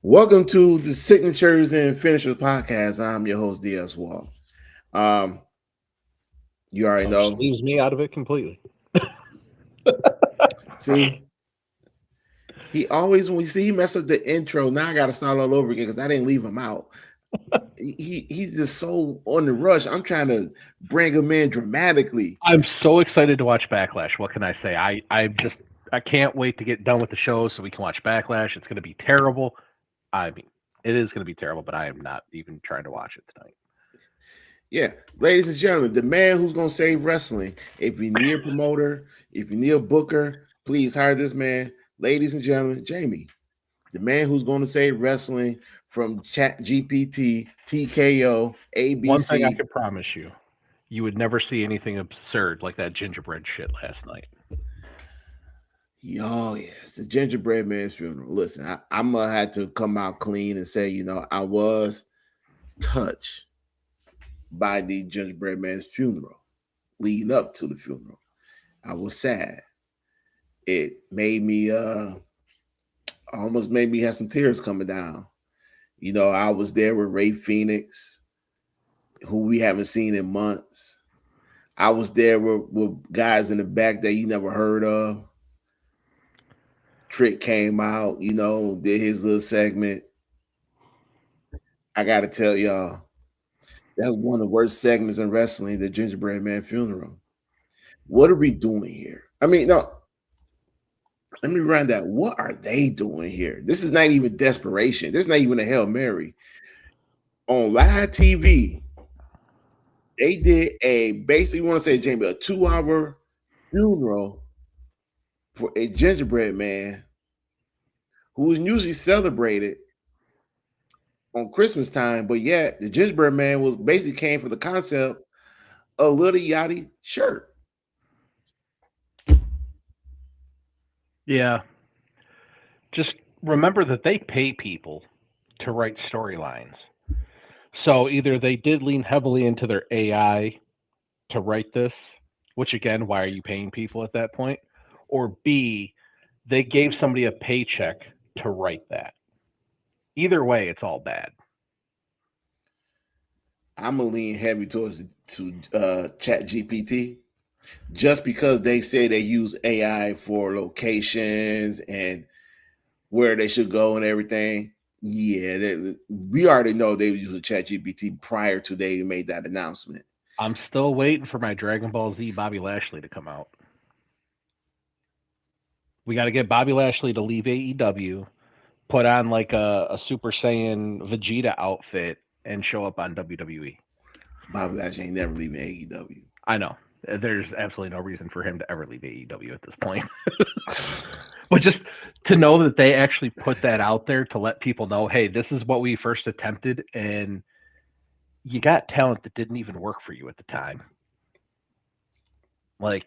Welcome to the Signatures and Finishers podcast. I'm your host, DS Wall. Um, you already So just know. leaves me out of it completely. See, he always when you see he mess up the intro. Now I got to start all over again because I didn't leave him out. He's just so on the rush. I'm trying to bring him in dramatically. I'm so excited to watch Backlash. What can I say? I can't wait to get done with the show so we can watch Backlash. It's going to be terrible. I mean, it is going to be terrible, but I am not even trying to watch it tonight. Yeah, ladies and gentlemen, the man who's gonna save wrestling. If you need a promoter, if you need a booker, please hire this man. Ladies and gentlemen, Jamie, the man who's going to save wrestling from Chat GPT, TKO, One thing I ABC. can promise you, you would never see anything absurd like that gingerbread shit last night. Oh, yes, the Gingerbread Man's funeral. Listen, I'm going to have to come out clean and say, I was touched by the Gingerbread Man's funeral, leading up to the funeral. I was sad. It made me, almost made me have some tears coming down. I was there with Ray Phoenix, who we haven't seen in months. I was there with guys in the back that you never heard of. Trick came out, did his little segment. I got to tell y'all, that's one of the worst segments in wrestling, the Gingerbread Man funeral. What are we doing here? I mean, no, let me run that. What are they doing here? This is not even desperation. This is not even a Hail Mary. On live TV, they did a basically, want to say, Jamie, a 2-hour funeral for a gingerbread man who is usually celebrated on Christmas time, but yet the gingerbread man was basically came from the concept of Little Yachty shirt. Yeah, just remember that they pay people to write storylines. So either they did lean heavily into their AI to write this, which again, why are you paying people at that point? Or B, they gave somebody a paycheck to write that. Either way, it's all bad. I'm gonna lean heavy towards Chat GPT just because they say they use AI for locations and where they should go and everything. Yeah, we already know they were using Chat GPT prior to they made that announcement. I'm still waiting for my Dragon Ball Z Bobby Lashley to come out. We got to get Bobby Lashley to leave AEW, put on like a Super Saiyan Vegeta outfit, and show up on WWE. Bobby Lashley ain't never leaving AEW. I know. There's absolutely no reason for him to ever leave AEW at this point. But just to know that they actually put that out there to let people know, hey, this is what we first attempted, and you got talent that didn't even work for you at the time. Like,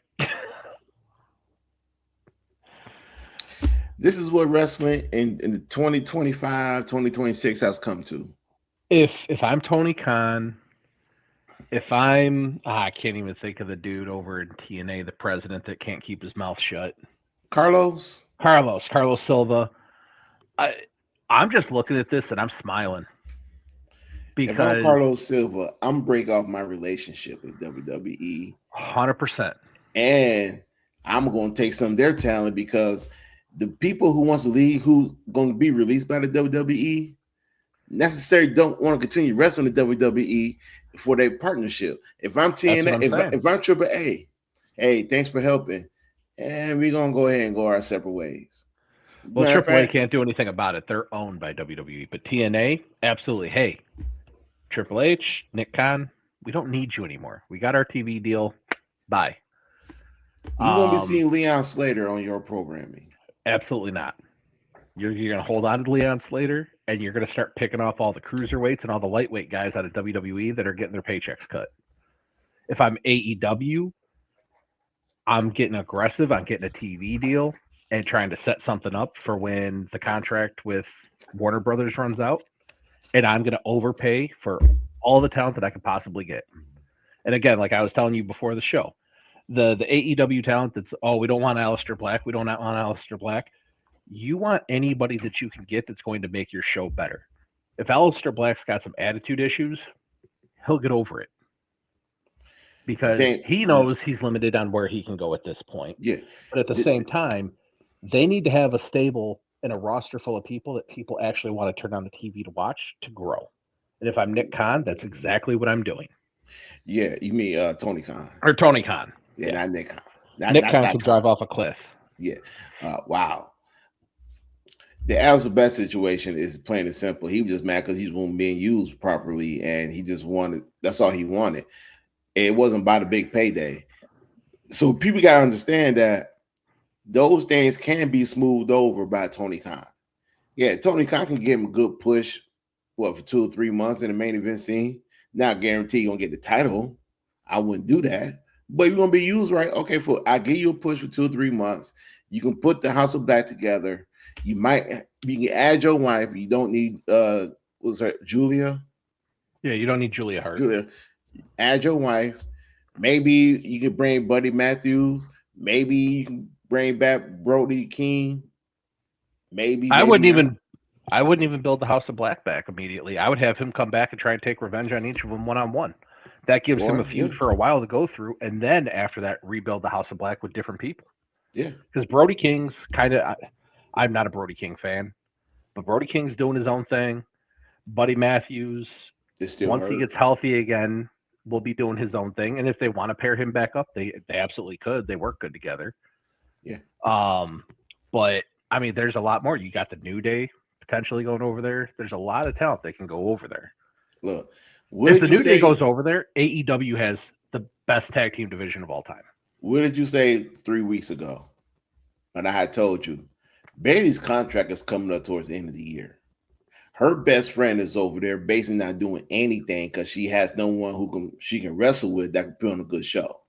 This is what wrestling in the 2025, 2026 has come to. if I'm Tony Khan, if I can't even think of the dude over in TNA, the president that can't keep his mouth shut. Carlos, Carlos Silva. I I'm just looking at this and I'm smiling if I'm because Carlos Silva, I'm break off my relationship with WWE 100%. and I'm going to take some of their talent because the people who wants to leave, who going to be released by the WWE, necessarily don't want to continue wrestling the WWE for their partnership. If I'm That's what TNA, I'm saying. if I'm Triple A, hey, thanks for helping, and we're gonna go ahead and go our separate ways. Well, Matter of AAA fact, can't do anything about it. They're owned by WWE, but TNA, absolutely. Hey, Triple H, Nick Khan, we don't need you anymore. We got our TV deal. Bye. you won't be Um, seeing Leon Slater on your programming. Absolutely not. You're going to hold on to Leon Slater, and you're going to start picking off all the cruiserweights and all the lightweight guys out of WWE that are getting their paychecks cut. If I'm AEW, I'm getting aggressive. I'm getting a TV deal and trying to set something up for when the contract with Warner Brothers runs out, and I'm going to overpay for all the talent that I could possibly get. And again, like I was telling you before the show, the AEW talent that's we don't want Aleister Black, we don't want Aleister Black. You want anybody that you can get that's going to make your show better. If Aleister Black's got some attitude issues, he'll get over it The because thing, he knows he's limited on where he can go at this point. yeah, But at the same time, they need to have a stable and a roster full of people that people actually want to turn on the TV to watch to grow. And if I'm Nick Khan, that's exactly what I'm doing. yeah. You mean Tony Khan? Or Tony Khan. Yeah, not Nick Khan. Nick Not Khan that could drive Khan. off a cliff. Yeah. Wow. The Alistair Best situation is plain and simple. He was just mad because he wasn't being used properly, and he just wanted. That's all he wanted. It wasn't about a big payday. So people got to understand that those things can be smoothed over by Tony Khan. Yeah, Tony Khan can give him a good push, for 2 or 3 months in the main event scene. Not guarantee you're gonna get the title. I wouldn't do that. But you're gonna be used right. Okay, I give you a push for 2 or 3 months. You can put the House of Black together. You can add your wife. You don't need what's her Julia? Yeah, you don't need Julia Hart. Julia, add your wife. Maybe you can bring Buddy Matthews. Maybe you can bring back Brody King. Maybe I wouldn't not. even build the House of Black back immediately. I would have him come back and try and take revenge on each of them one-on-one. That gives him a feud for a while to go through, and then after that, rebuild the House of Black with different people. Yeah, because Brody King's kind of. I'm not a Brody King fan, but Brody King's doing his own thing. Buddy Matthews, once he gets healthy again, will be doing his own thing. And if they want to pair him back up, they absolutely could. They work good together. Yeah. But I mean, there's a lot more. You got the New Day potentially going over there. There's a lot of talent that can go over there. Look, if the New Day goes over there, AEW has the best tag team division of all time. What did you say 3 weeks ago? And I had told you, Bailey's contract is coming up towards the end of the year. Her best friend is over there basically not doing anything because she has no one she can wrestle with that can put on a good show.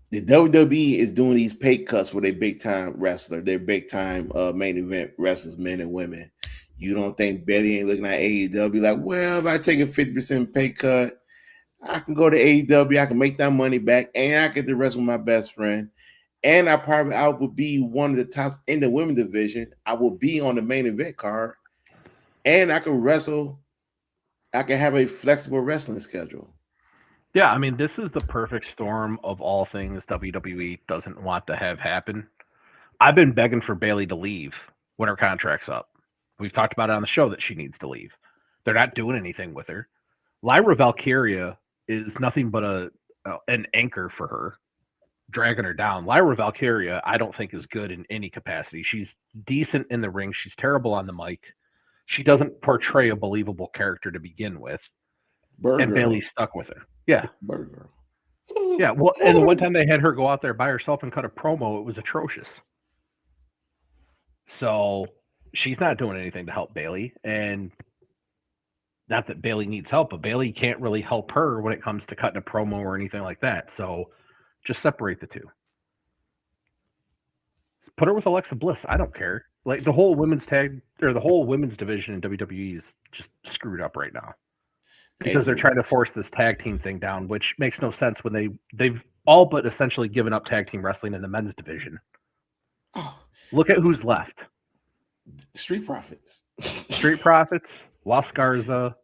The WWE is doing these pay cuts for their big time wrestler, their big time main event wrestlers, men and women. You don't think Bailey ain't looking at AEW like, well, if I take a 50% pay cut, I can go to AEW, I can make that money back, and I get to wrestle with my best friend. And I would be one of the tops in the women's division. I will be on the main event card. And I can wrestle. I can have a flexible wrestling schedule. Yeah, I mean, this is the perfect storm of all things WWE doesn't want to have happen. I've been begging for Bailey to leave when her contract's up. We've talked about it on the show that she needs to leave. They're not doing anything with her. Lyra Valkyria is nothing but an anchor for her, dragging her down. Lyra Valkyria, I don't think is good in any capacity. She's decent in the ring. She's terrible on the mic. She doesn't portray a believable character to begin with. And Bailey's stuck with her. Yeah. Burger. Yeah. Well, and the one time they had her go out there by herself and cut a promo, it was atrocious. So she's not doing anything to help Bailey. And not that Bailey needs help, but Bailey can't really help her when it comes to cutting a promo or anything like that. So just separate the two. Put her with Alexa Bliss. I don't care. Like the whole women's division in WWE is just screwed up right now because they're trying to force this tag team thing down, which makes no sense when they've all but essentially given up tag team wrestling in the men's division. Oh, look at who's left. Street Profits. Las Garza.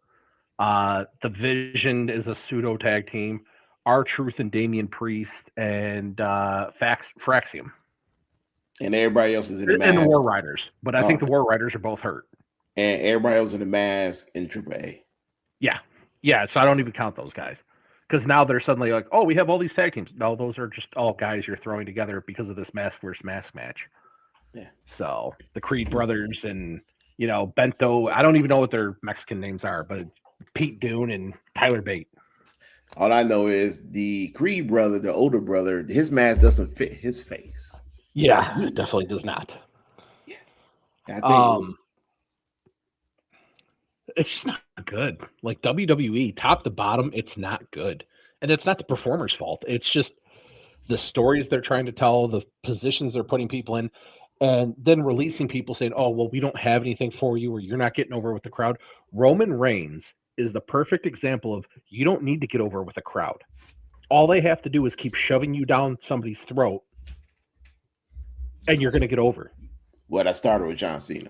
The Vision is a pseudo tag team. R-Truth and Damian Priest and Fraxium. And everybody else is in the mask. And the War Riders. But I think the War Riders are both hurt. And everybody else in the mask in AAA. Yeah. Yeah, so I don't even count those guys. Because now they're suddenly like, oh, we have all these tag teams. No, those are just all guys you're throwing together because of this mask versus mask match. Yeah. So the Creed brothers and, Bento, I don't even know what their Mexican names are, but Pete Dune and Tyler Bate. All I know is the Creed brother, the older brother, his mask doesn't fit his face. Yeah, it definitely does not. Yeah. I think it's just not good. Like WWE, top to bottom, it's not good. And it's not the performer's fault. It's just the stories they're trying to tell, the positions they're putting people in, and then releasing people saying, oh, well, we don't have anything for you or you're not getting over with the crowd. Roman Reigns is the perfect example of you don't need to get over with a crowd. All they have to do is keep shoving you down somebody's throat. and you're going to get over. What I started with John Cena.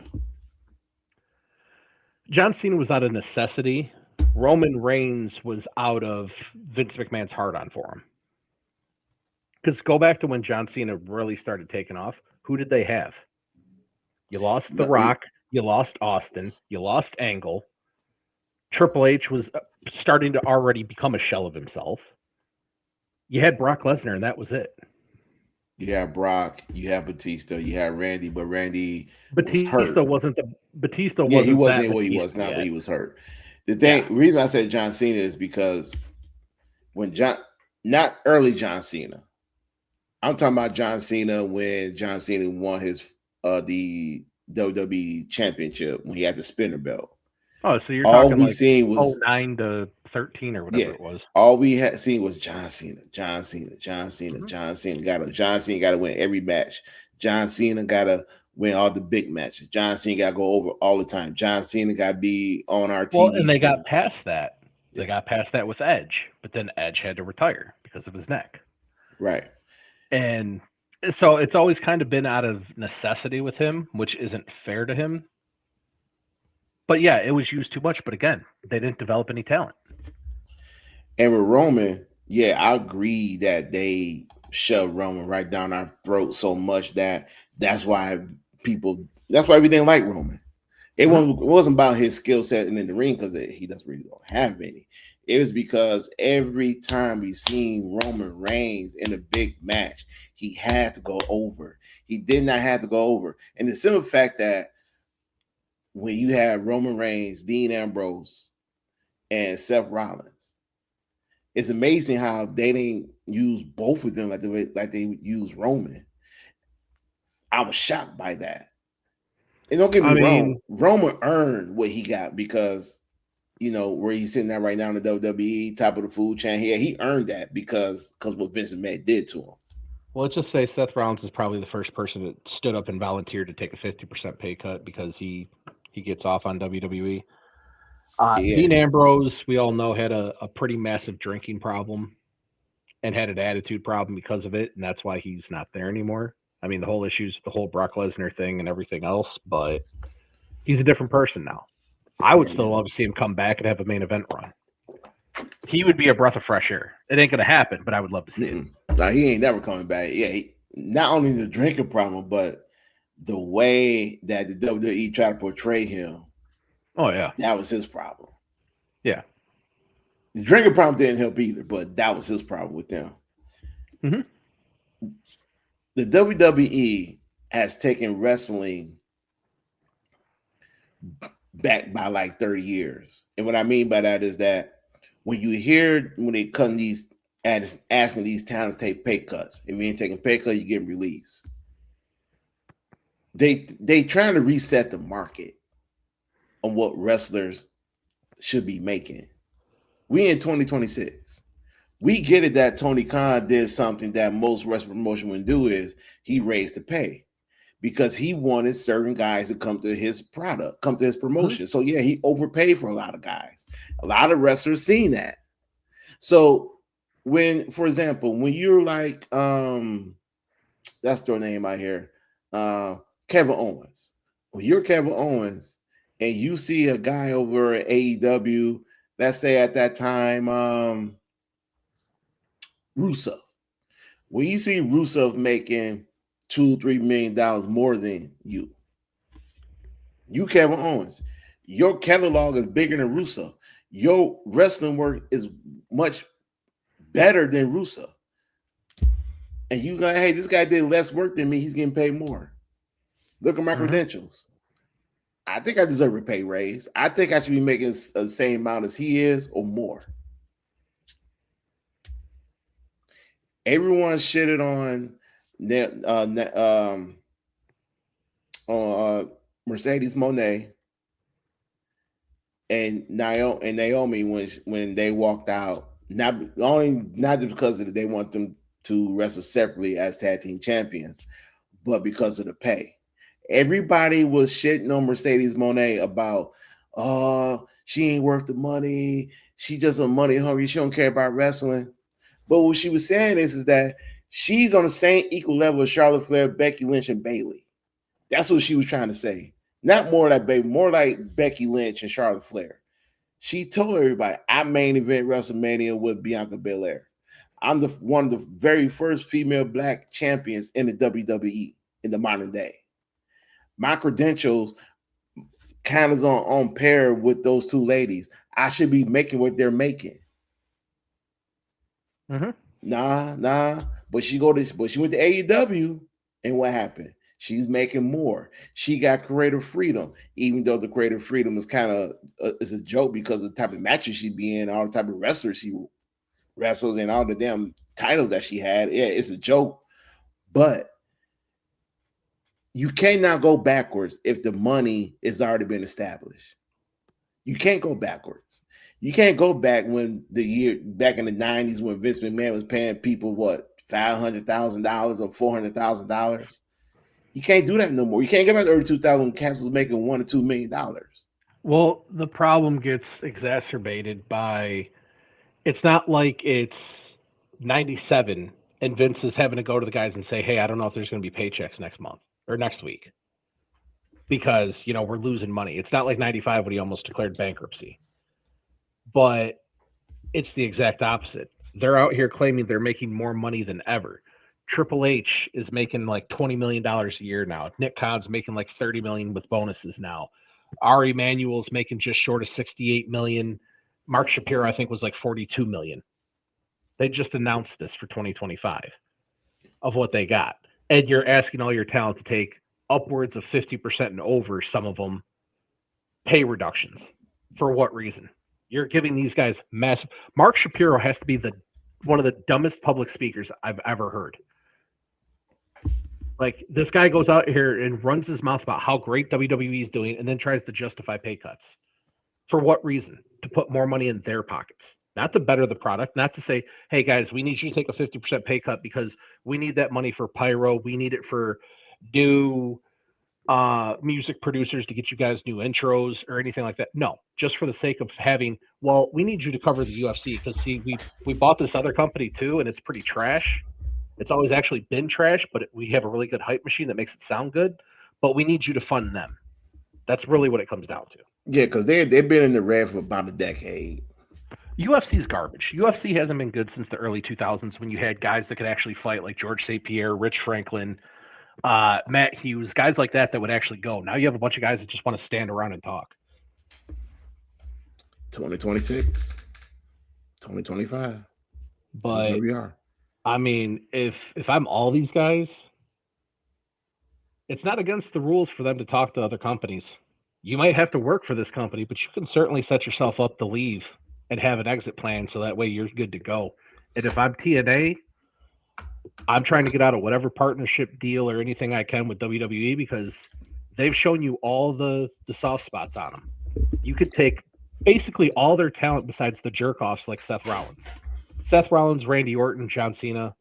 John Cena was out of necessity. Roman Reigns was out of Vince McMahon's heart on for him. Because go back to when John Cena really started taking off. Who did they have? You lost The Rock. You lost Austin. You lost Angle. Triple H was starting to already become a shell of himself. You had Brock Lesnar, and that was it. You have Brock, you have Batista, you have Randy, but Randy Batista was hurt. wasn't the Batista. Yeah, he wasn't wasn't what he was now, yet. but he was hurt. The reason I said John Cena is because when not early John Cena, I'm talking about John Cena when John Cena won his the WWE Championship when he had the spinner belt. Oh, so you're all talking we like seen was 09 to 13 or whatever it was. All we had seen was John Cena. John Cena got to win every match. John Cena got to win all the big matches. John Cena got to go over all the time. John Cena got to be on our TV. Well, and they got past that. They got past that with Edge, but then Edge had to retire because of his neck. Right. And so it's always kind of been out of necessity with him, which isn't fair to him. But yeah, it was used too much. But again, they didn't develop any talent. And with Roman, I agree that they shoved Roman right down our throat so much that's why we didn't like Roman. It wasn't about his skill set in the ring because he doesn't really don't have any. It was because every time we seen Roman Reigns in a big match, he had to go over. He did not have to go over. And the simple fact that when you have Roman Reigns, Dean Ambrose, and Seth Rollins, it's amazing how they didn't use both of them like they would use Roman. I was shocked by that. And don't get me wrong, Roman earned what he got because, where he's sitting at right now in the WWE, top of the food chain. He earned that because what Vince McMahon did to him. Well, let's just say Seth Rollins is probably the first person that stood up and volunteered to take a 50% pay cut because he gets off on WWE. Dean Ambrose, we all know, had a pretty massive drinking problem and had an attitude problem because of it, and that's why he's not there anymore. I mean, the whole issue's the whole Brock Lesnar thing and everything else, but he's a different person now. I would still love to see him come back and have a main event run. He would be a breath of fresh air. It ain't going to happen, but I would love to see it. No, he ain't never coming back. Yeah, not only the drinking problem, but the way that the WWE tried to portray him. Oh, yeah. That was his problem. Yeah. The drinking problem didn't help either, but that was his problem with them. Mm-hmm. The WWE has taken wrestling back by like 30 years. And what I mean by that is that when they come these asking these talents to take pay cuts, if you ain't taking pay cuts, you're getting released. They trying to reset the market on what wrestlers should be making. We in 2026. We get it that Tony Khan did something that most wrestling promotion wouldn't do is he raised the pay because he wanted certain guys to come to his product, come to his promotion. So yeah, he overpaid for a lot of guys. A lot of wrestlers seen that. So when, for example, when you're like, that's their name out here, Kevin Owens. When you're Kevin Owens and you see a guy over at AEW, let's say at that time, Rusev. When you see Rusev making $2-3 million more than you Kevin Owens, your catalog is bigger than Rusev. Your wrestling work is much better than Rusev. And you go, hey, this guy did less work than me. He's getting paid more. Look at my credentials. I think I deserve a pay raise. I think I should be making the same amount as he is or more. Everyone shitted on Mercedes Moné and Naomi when they walked out. Not just because they want them to wrestle separately as tag team champions, but because of the pay. Everybody was shitting on Mercedes Moné about, she ain't worth the money. She just a money hungry. She don't care about wrestling. But what she was saying is that She's on the same equal level as Charlotte Flair, Becky Lynch, and Bayley. That's what she was trying to say. Not more like Bayley, more like Becky Lynch and Charlotte Flair. She told everybody, I main event WrestleMania with Bianca Belair. I'm one of the very first female black champions in the WWE in the modern day. My credentials kind of on pair with those two ladies. I should be making what they're making. Mm-hmm. Nah. But she went to AEW, and what happened? She's making more. She got creative freedom, even though the creative freedom is kind of is a joke because of the type of matches she be in, all the type of wrestlers she wrestles, and all the damn titles that she had. Yeah, it's a joke, but you cannot go backwards if the money has already been established. You can't go backwards. You can't go back back in the 90s when Vince McMahon was paying people what $500,000 or $400,000. You can't do that no more. You can't get back to early 2000 when Caps was making $1 or $2 million. Well, the problem gets exacerbated by it's not like it's 97 and Vince is having to go to the guys and say, hey, I don't know if there's going to be paychecks next month or next week because, we're losing money. It's not like 95 when he almost declared bankruptcy. But it's the exact opposite. They're out here claiming they're making more money than ever. Triple H is making like $20 million a year now. Nick Khan's making like $30 million with bonuses now. Ari Emanuel's making just short of $68 million. Mark Shapiro, I think, was like $42 million. They just announced this for 2025 of what they got. And you're asking all your talent to take upwards of 50% and over, some of them, pay reductions. For what reason? You're giving these guys massive. Mark Shapiro has to be one of the dumbest public speakers I've ever heard. Like, this guy goes out here and runs his mouth about how great WWE is doing and then tries to justify pay cuts. For what reason? To put more money in their pockets. Not to better the product, not to say, hey, guys, we need you to take a 50% pay cut because we need that money for pyro. We need it for new music producers to get you guys new intros or anything like that. No, just for the sake of having, we need you to cover the UFC because, see, we bought this other company too, and it's pretty trash. It's always actually been trash, but we have a really good hype machine that makes it sound good, but we need you to fund them. That's really what it comes down to. Yeah, because they've been in the red for about a decade. UFC's garbage. UFC hasn't been good since the early 2000s when you had guys that could actually fight like George St. Pierre, Rich Franklin, Matt Hughes, guys like that would actually go. Now you have a bunch of guys that just want to stand around and talk. 2026, 2025. But where we are. I mean, if I'm all these guys, it's not against the rules for them to talk to other companies. You might have to work for this company, but you can certainly set yourself up to leave and have an exit plan so that way you're good to go. And if I'm TNA, I'm trying to get out of whatever partnership deal or anything I can with WWE because they've shown you all the soft spots on them. You could take basically all their talent besides the jerk-offs like Seth Rollins. Seth Rollins, Randy Orton, John Cena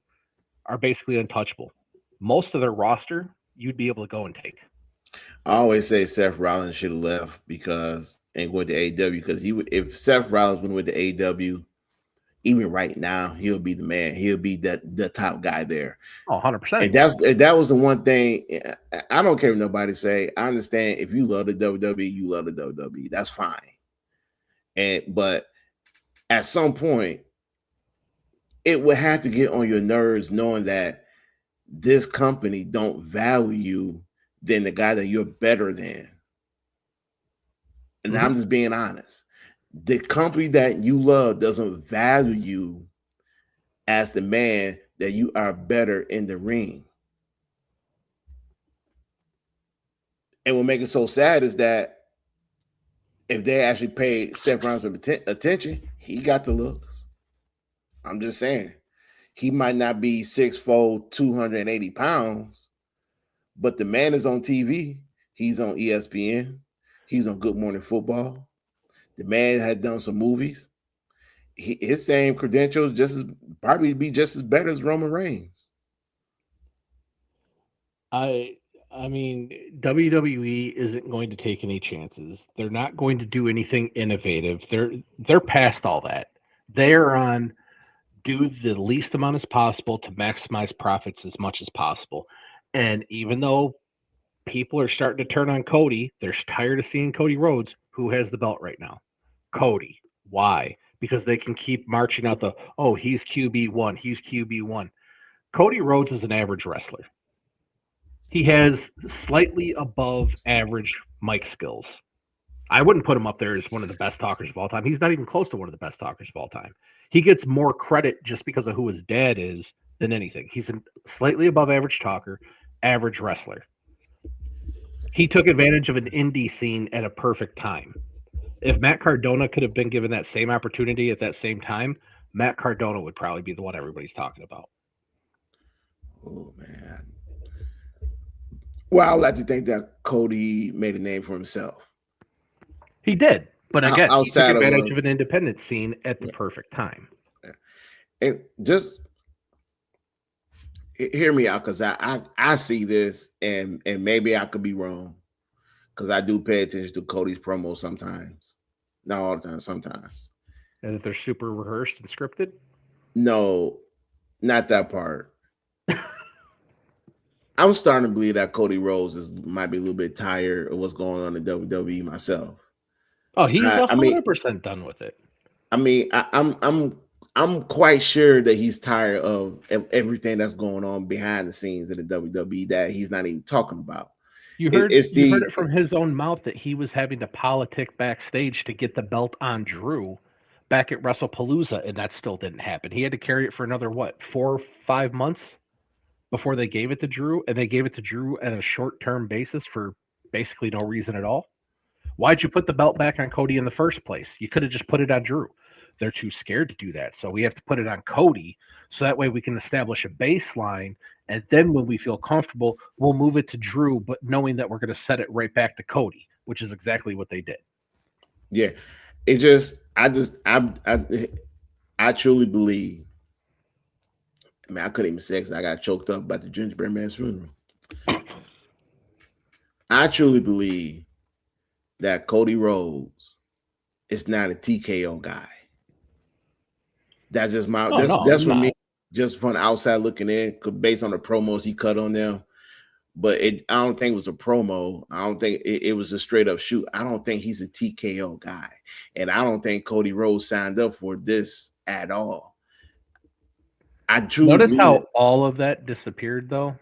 are basically untouchable. Most of their roster, you'd be able to go and take. I always say Seth Rollins should have left and went to AEW because if Seth Rollins went to AEW, even right now, he'll be the man. He'll be the top guy there. Oh, 100%. And that was the one thing. I don't care what nobody say. I understand if you love the WWE, you love the WWE. That's fine. But at some point, it would have to get on your nerves knowing that this company don't value you than the guy that you're better than. And I'm just being honest. The company that you love doesn't value you as the man that you are better in the ring. And what makes it so sad is that if they actually paid Seth Rollins some attention, he got the looks. I'm just saying. He might not be 6'4", 280 pounds, but the man is on TV. He's on ESPN. He's on Good Morning Football. The man had done some movies. His same credentials probably be just as better as Roman Reigns. I mean, WWE isn't going to take any chances. They're not going to do anything innovative. They're past all that. They're on do the least amount as possible to maximize profits as much as possible. And even though people are starting to turn on Cody, they're tired of seeing Cody Rhodes, who has the belt right now. Cody. Why? Because they can keep marching out he's QB1, he's QB1. Cody Rhodes is an average wrestler. He has slightly above average mic skills. I wouldn't put him up there as one of the best talkers of all time. He's not even close to one of the best talkers of all time. He gets more credit just because of who his dad is than anything. He's a slightly above average talker, average wrestler. He took advantage of an indie scene at a perfect time. If Matt Cardona could have been given that same opportunity at that same time, Matt Cardona would probably be the one everybody's talking about. Oh, man. Well, I like to think that Cody made a name for himself. He did. But again, he took Outside advantage of an independent scene at the Yeah. perfect time. Yeah. And just hear me out, because I see this, and maybe I could be wrong, because I do pay attention to Cody's promos sometimes. Not all the time, sometimes. And that they're super rehearsed and scripted? No, not that part. I'm starting to believe that Cody Rhodes might be a little bit tired of what's going on in WWE myself. Oh, he's 100% done with it. I mean, I'm quite sure that he's tired of everything that's going on behind the scenes in the WWE that he's not even talking about. You heard it from his own mouth that he was having to politic backstage to get the belt on Drew back at WrestlePalooza, and that still didn't happen. He had to carry it for another, 4 or 5 months before they gave it to Drew, and they gave it to Drew at a short-term basis for basically no reason at all. Why'd you put the belt back on Cody in the first place? You could have just put it on Drew. They're too scared to do that, so we have to put it on Cody, so that way we can establish a baseline, and then when we feel comfortable, we'll move it to Drew, but knowing that we're going to set it right back to Cody, which is exactly what they did. Yeah, I truly believe. I mean, I couldn't even say because I got choked up about the Gingerbread Man's funeral. I truly believe that Cody Rhodes is not a TKO guy. That's just that's for me, just from the outside looking in, based on the promos he cut on them. But I don't think it was a promo. I don't think it was a straight up shoot. I don't think he's a TKO guy. And I don't think Cody Rhodes signed up for this at all. I truly notice how all of that disappeared, though.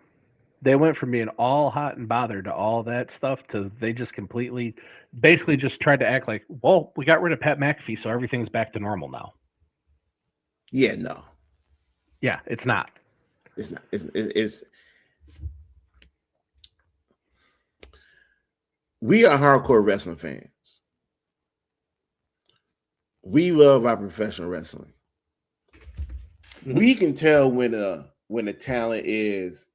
They went from being all hot and bothered to all that stuff to they just basically just tried to act like, well, we got rid of Pat McAfee, so everything's back to normal now. Yeah, no. Yeah, it's not. It's not. It's we are hardcore wrestling fans. We love our professional wrestling. We can tell when the talent is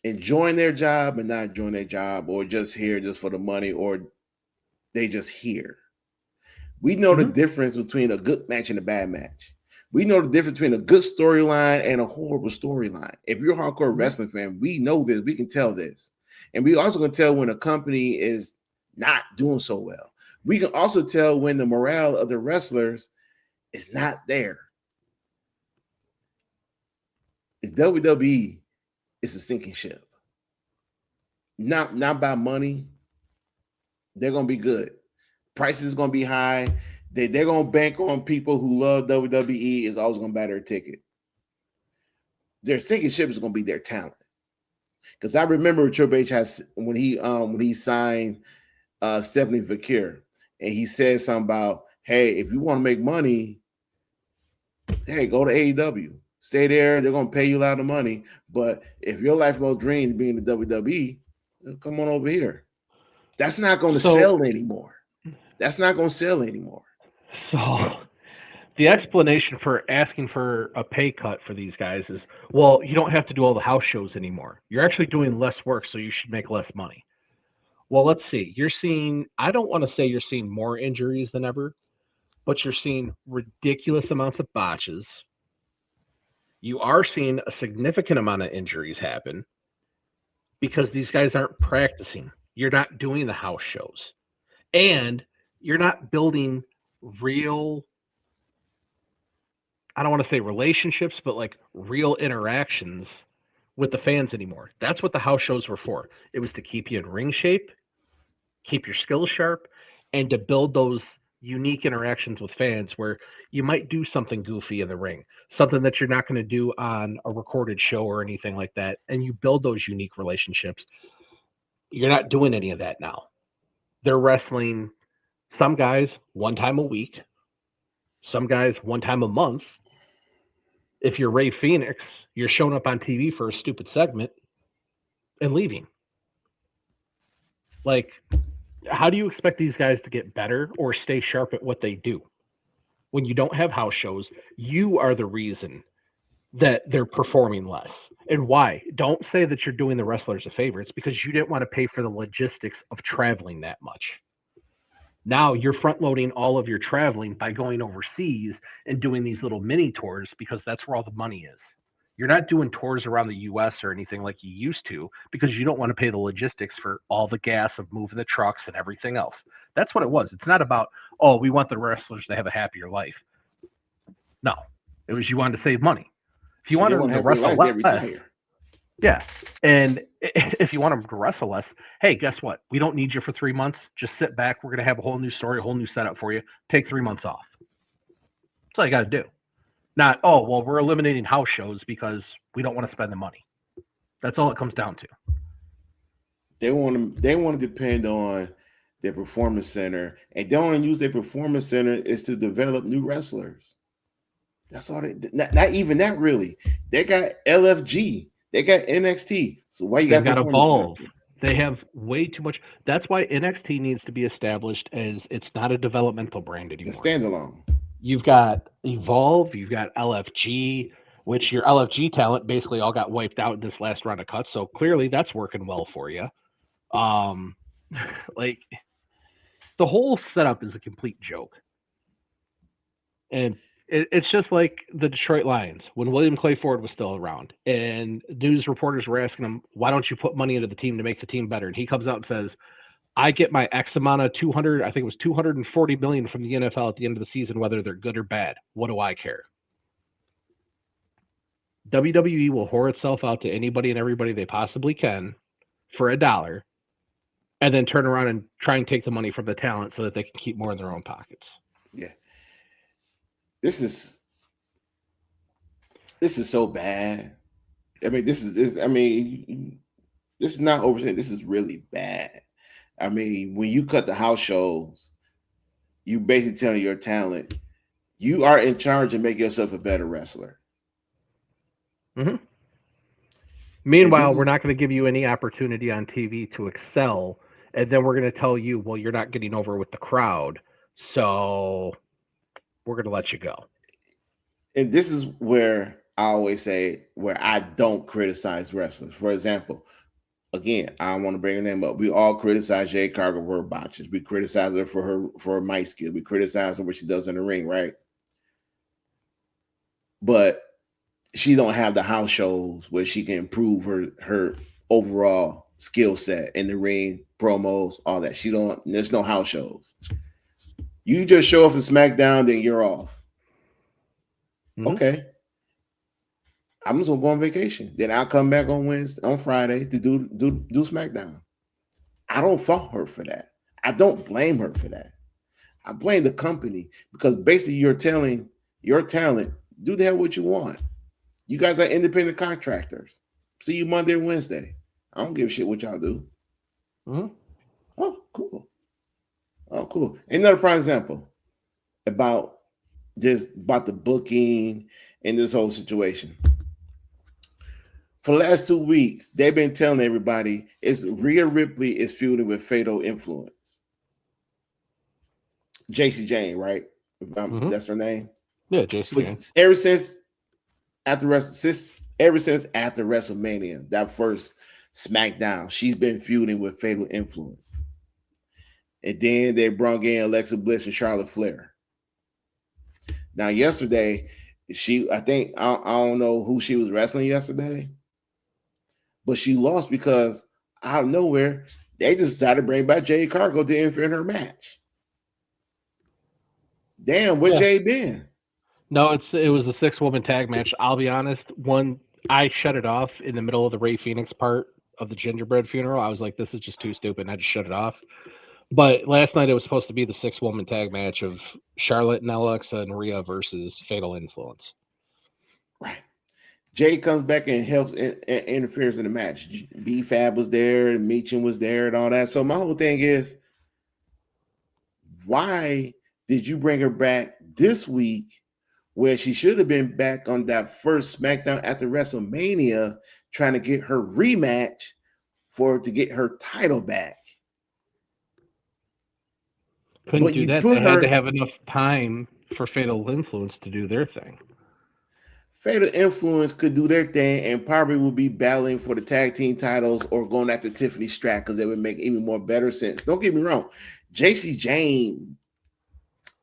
enjoying their job and not enjoying their job, or just here just for the money, or they just here. We know the difference between a good match and a bad match. We know the difference between a good storyline and a horrible storyline. If you're a hardcore wrestling fan, we know this. We can tell this. And we also can tell when a company is not doing so well. We can also tell when the morale of the wrestlers is not there. It's WWE. It's a sinking ship. Not by money. They're gonna be good. Prices is gonna be high. They're gonna bank on people who love WWE is always gonna buy their ticket. Their sinking ship is gonna be their talent. Because I remember Triple H has when he signed Stephanie Vakir, and he said something about, hey, if you want to make money, hey, go to AEW. Stay there. They're going to pay you a lot of money. But if your lifelong dream is being the WWE, come on over here. That's not going to sell anymore. That's not going to sell anymore. So the explanation for asking for a pay cut for these guys is, well, you don't have to do all the house shows anymore. You're actually doing less work, so you should make less money. Well, let's see. You're seeing, I don't want to say you're seeing more injuries than ever, but you're seeing ridiculous amounts of botches. You are seeing a significant amount of injuries happen because these guys aren't practicing. You're not doing the house shows. And you're not building real I don't want to say relationships, but like real interactions with the fans anymore. That's what the house shows were for. It was to keep you in ring shape, keep your skills sharp, and to build those unique interactions with fans where you might do something goofy in the ring, something that you're not going to do on a recorded show or anything like that. And you build those unique relationships. You're not doing any of that now. They're wrestling some guys one time a week, some guys one time a month. If you're Ray Phoenix, you're showing up on TV for a stupid segment and leaving. Like, how do you expect these guys to get better or stay sharp at what they do? When you don't have house shows, you are the reason that they're performing less. And why? Don't say that you're doing the wrestlers a favor. It's because you didn't want to pay for the logistics of traveling that much. Now you're front loading all of your traveling by going overseas and doing these little mini tours because that's where all the money is. You're not doing tours around the US or anything like you used to because you don't want to pay the logistics for all the gas of moving the trucks and everything else. That's what it was. It's not about, oh, we want the wrestlers to have a happier life. No, it was you wanted to save money. If you If they wanted want them to to have real wrestle life, they less, retire. yeah. And if you want them to wrestle less, hey, guess what? We don't need you for 3 months. Just sit back. We're going to have a whole new story, a whole new setup for you. Take 3 months off. That's all you got to do. Not, oh, well, we're eliminating house shows because we don't want to spend the money. That's all it comes down to. They want to depend on their performance center, and they want to use their performance center is to develop new wrestlers. That's all they not even that really. They got LFG, they got NXT. So why you They've got got to performance center? evolve. They have way too much. That's why NXT needs to be established as it's not a developmental brand The anymore. standalone. You've got Evolve, you've got LFG, which your LFG talent basically all got wiped out in this last round of cuts. So clearly that's working well for you. Um, like the whole setup is a complete joke. And it's just like the Detroit Lions when William Clay Ford was still around, and news reporters were asking him, "Why don't you put money into the team to make the team better?" And he comes out and says, "I get my X amount of 200, I think it was 240 million from the NFL at the end of the season, whether they're good or bad. What do I care?" WWE will whore itself out to anybody and everybody they possibly can for $1, and then turn around and try and take the money from the talent so that they can keep more in their own pockets. Yeah. This is so bad. I mean, this is not overstated. This is really bad. I mean, when you cut the house shows, you basically telling your talent, you are in charge of making yourself a better wrestler. Mm-hmm. Meanwhile, we're not going to give you any opportunity on TV to excel, and then we're going to tell you, well, you're not getting over with the crowd, so we're going to let you go. And this is where I always say where I don't criticize wrestlers. For example, again, I don't want to bring her name up. We all criticize Jade Cargill for her botches. We criticize her for her mic skill. We criticize her what she does in the ring, right? But she don't have the house shows where she can improve her overall skill set in the ring, promos, all that. There's no house shows. You just show up in SmackDown, then you're off. Mm-hmm. Okay. I'm just gonna go on vacation. Then I'll come back on Friday to do SmackDown. I don't fault her for that. I don't blame her for that. I blame the company because basically you're telling your talent, do the hell what you want. You guys are independent contractors. See you Monday or Wednesday. I don't give a shit what y'all do. Mm-hmm. Oh, cool. Oh, cool. Another prime example about the booking and this whole situation. For the last 2 weeks, they've been telling everybody it's Rhea Ripley is feuding with Fatal Influence. JC Jane, right? That's her name. Yeah, JC Jane. Ever since after WrestleMania, that first SmackDown, she's been feuding with Fatal Influence. And then they brought in Alexa Bliss and Charlotte Flair. Now, yesterday, I don't know who she was wrestling yesterday, but she lost because out of nowhere, they just decided to bring back Jade Cargill to interfere in her match. Damn, where Jade been? No, it was a 6-woman tag match. I'll be honest. I shut it off in the middle of the Ray Phoenix part of the Gingerbread funeral. I was like, this is just too stupid, and I just shut it off. But last night it was supposed to be the 6-woman tag match of Charlotte and Alexa and Rhea versus Fatal Influence. Right. Jay comes back and helps interferes in the match. B-Fab was there, Meechin was there, and all that. So my whole thing is, why did you bring her back this week where she should have been back on that first SmackDown after WrestleMania trying to get her rematch to get her title back? Couldn't do that. They had to have enough time for Fatal Influence to do their thing. Fatal Influence could do their thing and probably will be battling for the tag team titles or going after Tiffany Stratton because that would make even more better sense. Don't get me wrong. JC Jane,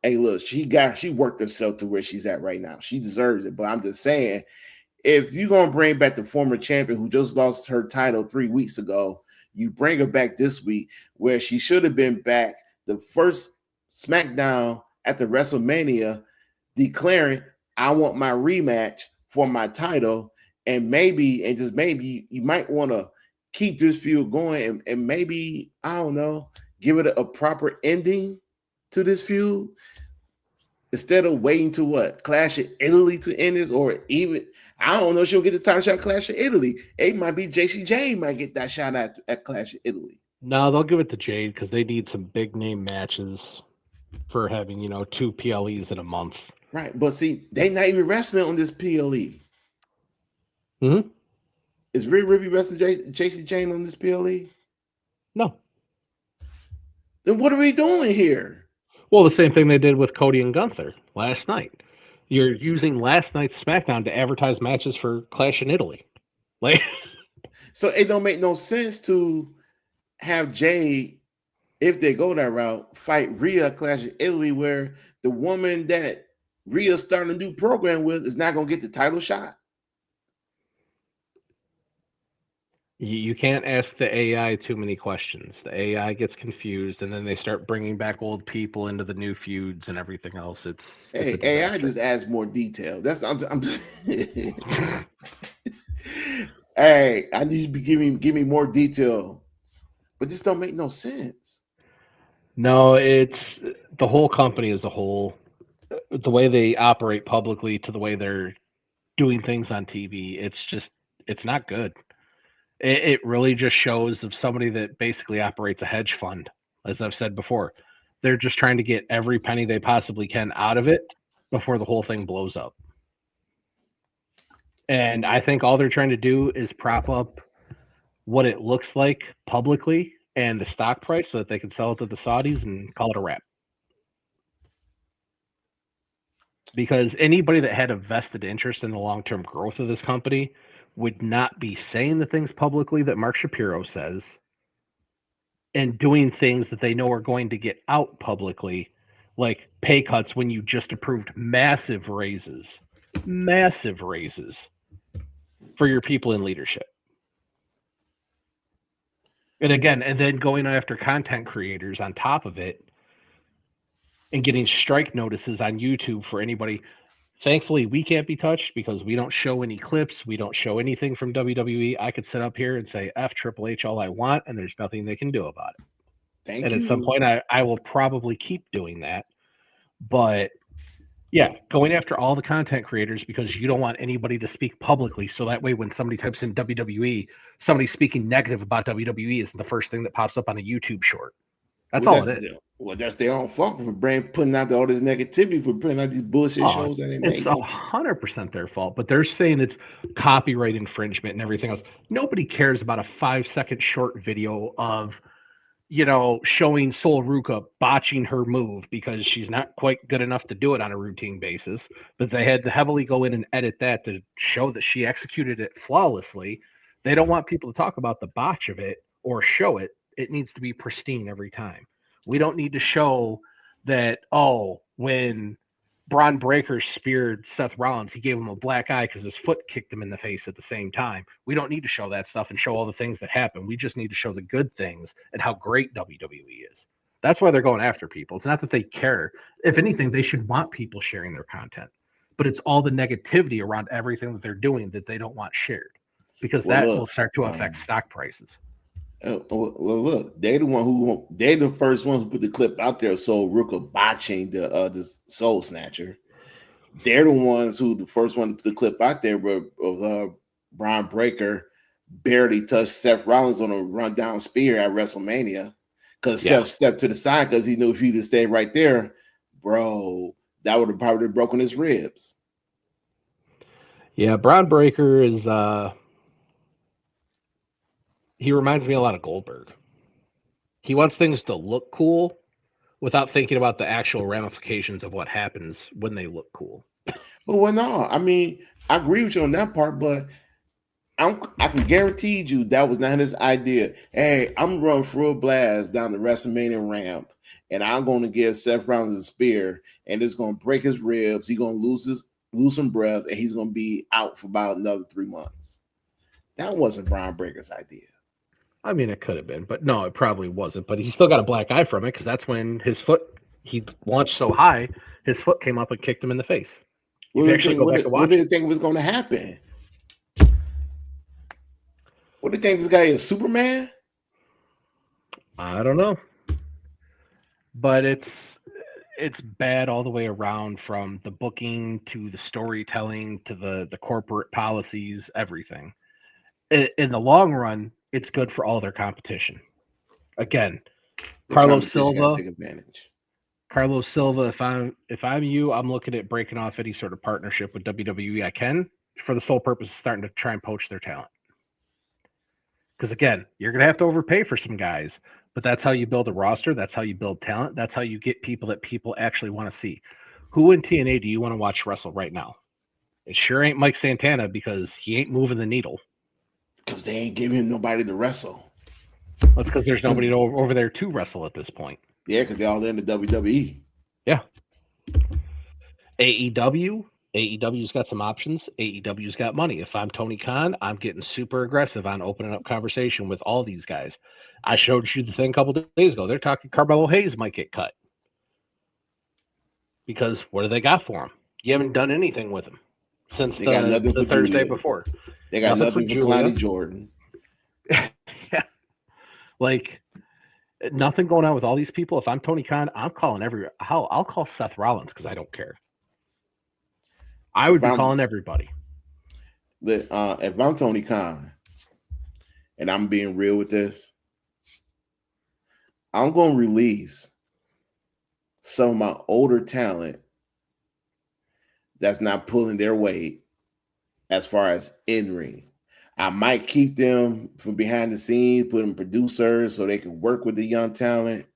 hey, look, she worked herself to where she's at right now. She deserves it. But I'm just saying, if you're going to bring back the former champion who just lost her title 3 weeks ago, you bring her back this week where she should have been back the first SmackDown at the WrestleMania declaring, I want my rematch for my title, and just maybe you might want to keep this feud going and maybe, I don't know, give it a proper ending to this feud instead of waiting to what? Clash of Italy to end this, or even, I don't know, she'll get the title shot Clash of Italy. It might be JC Jane might get that shot at Clash of Italy. No, they'll give it to Jade because they need some big name matches for having, 2 PLEs in a month. Right, but see, they not even wrestling on this PLE. Mm-hmm. Is Rhea Ripley wrestling JC Jane on this PLE? No. Then what are we doing here? Well, the same thing they did with Cody and Gunther last night. You're using last night's SmackDown to advertise matches for Clash in Italy. So it don't make no sense to have Jade, if they go that route, fight Rhea Clash of Italy, where the woman that Rhea's starting a new program with is not going to get the title shot. You can't ask the AI too many questions. The AI gets confused, and then they start bringing back old people into the new feuds and everything else. It's AI just adds more detail. That's I'm just hey, I need you to give me more detail, but this don't make no sense. No, it's the whole company as a whole, the way they operate publicly to the way they're doing things on TV. It's not good. It really just shows of somebody that basically operates a hedge fund. As I've said before, they're just trying to get every penny they possibly can out of it before the whole thing blows up. And I think all they're trying to do is prop up what it looks like publicly and the stock price so that they can sell it to the Saudis and call it a wrap. Because anybody that had a vested interest in the long-term growth of this company would not be saying the things publicly that Mark Shapiro says and doing things that they know are going to get out publicly, like pay cuts when you just approved massive raises for your people in leadership. And again, and then going after content creators on top of it and getting strike notices on YouTube for anybody. Thankfully, we can't be touched because we don't show any clips. We don't show anything from WWE. I could sit up here and say F Triple H all I want, and there's nothing they can do about it. Thank you. At some point, I will probably keep doing that. But yeah, going after all the content creators because you don't want anybody to speak publicly. So that way, when somebody types in WWE, somebody speaking negative about WWE is the first thing that pops up on a YouTube short. That's all it is. Well, that's their own fault for putting out all this negativity, for putting out these bullshit shows that they make. It's 100% their fault, but they're saying it's copyright infringement and everything else. Nobody cares about a 5-second short video of, showing Sol Ruka botching her move because she's not quite good enough to do it on a routine basis. But they had to heavily go in and edit that to show that she executed it flawlessly. They don't want people to talk about the botch of it or show it. It needs to be pristine every time. We don't need to show that, when Braun Breaker speared Seth Rollins, he gave him a black eye because his foot kicked him in the face at the same time. We don't need to show that stuff and show all the things that happen. We just need to show the good things and how great WWE is. That's why they're going after people. It's not that they care. If anything, they should want people sharing their content but it's all the negativity around everything that they're doing that they don't want shared, because Well, that will look, start to affect stock prices. well, look, they the first one who put the clip out there. So Ruka botching the Soul Snatcher. They're the ones who the first one to put the clip out there, of Braun Breaker barely touched Seth Rollins on a rundown spear at WrestleMania, because Seth stepped to the side because he knew if he'd have stayed right there, bro, that would have probably broken his ribs. Yeah, Braun Breaker is he reminds me a lot of Goldberg. He wants things to look cool without thinking about the actual ramifications of what happens when they look cool. But well, no, I mean, I agree with you on that part, but I can guarantee you that was not his idea. Hey, I'm running full blast down the WrestleMania ramp, and I'm going to give Seth Rollins a spear, and it's going to break his ribs. He's going to lose some breath, and he's going to be out for about another 3 months. That wasn't Braun Breaker's idea. I mean, it could have been, but no, it probably wasn't. But he still got a black eye from it, because that's when he launched so high, his foot came up and kicked him in the face. What did you think was going to happen? What do you think, this guy is Superman? I don't know. But it's bad all the way around, from the booking to the storytelling to the corporate policies, everything. In the long run, it's good for all their competition. Again, Carlos Silva. Take advantage. Carlos Silva, if I'm you, I'm looking at breaking off any sort of partnership with WWE I can, for the sole purpose of starting to try and poach their talent. Because again, you're going to have to overpay for some guys, but that's how you build a roster. That's how you build talent. That's how you get people that people actually want to see. Who in TNA do you want to watch wrestle right now? It sure ain't Mike Santana, because he ain't moving the needle. Because they ain't giving him nobody to wrestle. That's because there's nobody over there to wrestle at this point. Yeah, because they're all in the WWE. Yeah. AEW's got some options. AEW's got money. If I'm Tony Khan, I'm getting super aggressive on opening up conversation with all these guys. I showed you the thing a couple of days ago. They're talking Carmelo Hayes might get cut. Because what do they got for him? You haven't done anything with him since the Thursday before. They got nothing for Kalani Jordan. Yeah. Like, nothing going on with all these people. If I'm Tony Khan, I'm calling I'll call Seth Rollins, because I don't care. I would be calling everybody. If I'm Tony Khan, and I'm being real with this, I'm going to release some of my older talent that's not pulling their weight as far as in-ring. I might keep them from behind the scenes, put them producers so they can work with the young talent.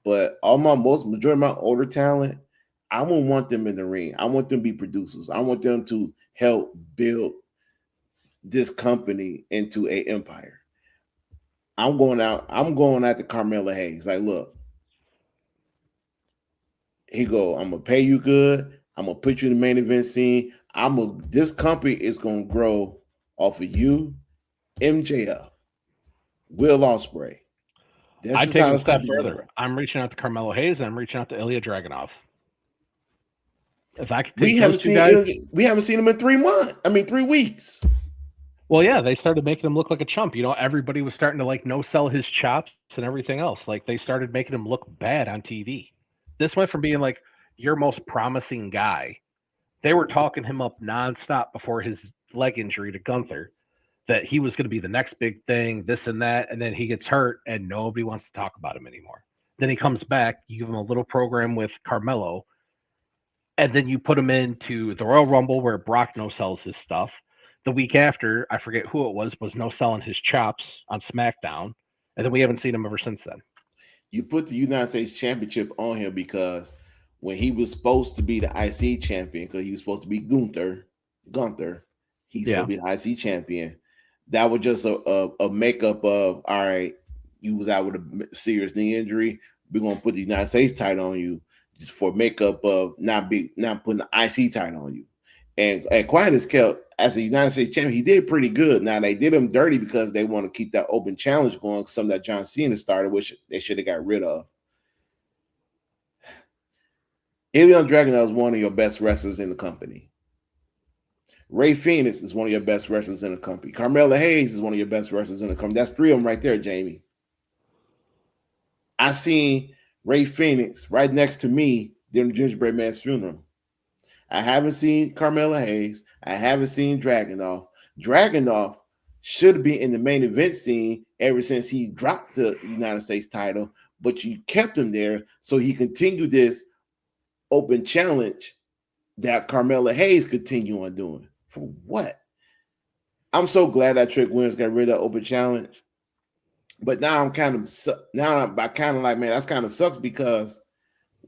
But majority of my older talent, I won't want them in the ring. I want them to be producers. I want them to help build this company into an empire. I'm going after Carmelo Hayes. Like, look, I'm gonna pay you good. I'm gonna put you in the main event scene. This company is gonna grow off of you, MJF, Will Ospreay. I take it a step further. I'm reaching out to Carmelo Hayes, and I'm reaching out to Ilya Dragunov. If I could take those two guys, we haven't seen him in 3 months. 3 weeks. Well, yeah, they started making him look like a chump. Everybody was starting to no sell his chops and everything else. Like, they started making him look bad on TV. This went from being like your most promising guy. They were talking him up nonstop before his leg injury to Gunther, that he was going to be the next big thing, this and that, and then he gets hurt and nobody wants to talk about him anymore. Then he comes back, you give him a little program with Carmelo, and then you put him into the Royal Rumble where Brock no sells his stuff. The week after, I forget who it was no selling his chops on SmackDown, and then we haven't seen him ever since then. You put the United States Championship on him because when he was supposed to be the IC champion, because he was supposed to be Gunther, he's going to be the IC champion. That was just a makeup of, all right, you was out with a serious knee injury. We're going to put the United States title on you just for makeup of not putting the IC title on you. And quiet as kept, as a United States champion, he did pretty good. Now, they did him dirty because they want to keep that open challenge going, something that John Cena started, which they should have got rid of. Ilya Dragunov is one of your best wrestlers in the company. Ray Phoenix is one of your best wrestlers in the company. Carmella Hayes is one of your best wrestlers in the company. That's 3 of them right there, Jamie. I seen Ray Phoenix right next to me during the Gingerbread Man's funeral. I haven't seen Carmella Hayes. I haven't seen Dragunov. Dragunov should be in the main event scene ever since he dropped the United States title, but you kept him there so he continued this open challenge that Carmella Hayes continue on doing. For what? I'm so glad that Trick Williams got rid of that open challenge. But now I'm kind of like, man, that's kind of sucks because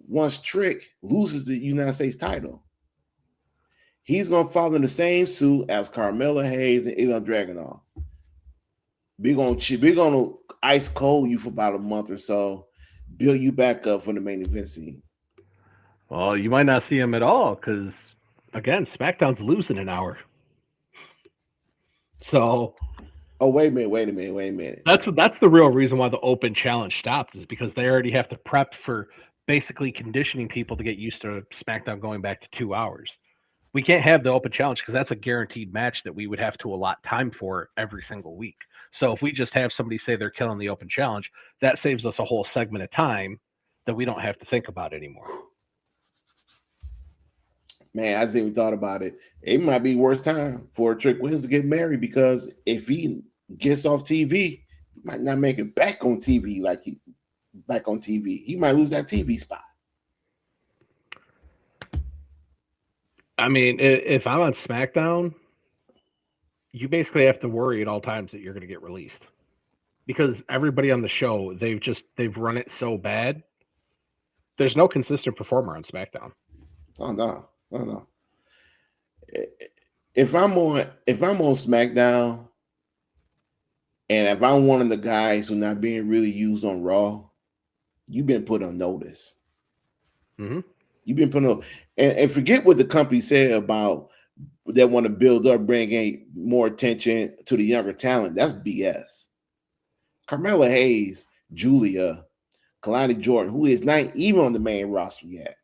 once Trick loses the United States title, he's gonna follow in the same suit as Carmella Hayes and Ilya Dragunov. We're gonna ice cold you for about a month or so, build you back up for the main event scene. Well, you might not see him at all because, again, SmackDown's losing an hour. So, wait a minute. That's the real reason why the open challenge stopped is because they already have to prep for basically conditioning people to get used to SmackDown going back to 2 hours. We can't have the open challenge because that's a guaranteed match that we would have to allot time for every single week. So if we just have somebody say they're killing the open challenge, that saves us a whole segment of time that we don't have to think about anymore. Man, I just even thought about it. It might be worst time for Trick Williams to get married because if he gets off TV, he might not make it back on TV He might lose that TV spot. I mean, if I'm on SmackDown, you basically have to worry at all times that you're going to get released because everybody on the show, they've run it so bad. There's no consistent performer on SmackDown. Oh no. If I'm on SmackDown and if I'm one of the guys who's not being really used on Raw, you've been put on notice. Mm-hmm. You've been put on, and forget what the company said about they want to build up, bring more attention to the younger talent. That's BS. Carmella Hayes, Julia, Kalani Jordan, who is not even on the main roster yet.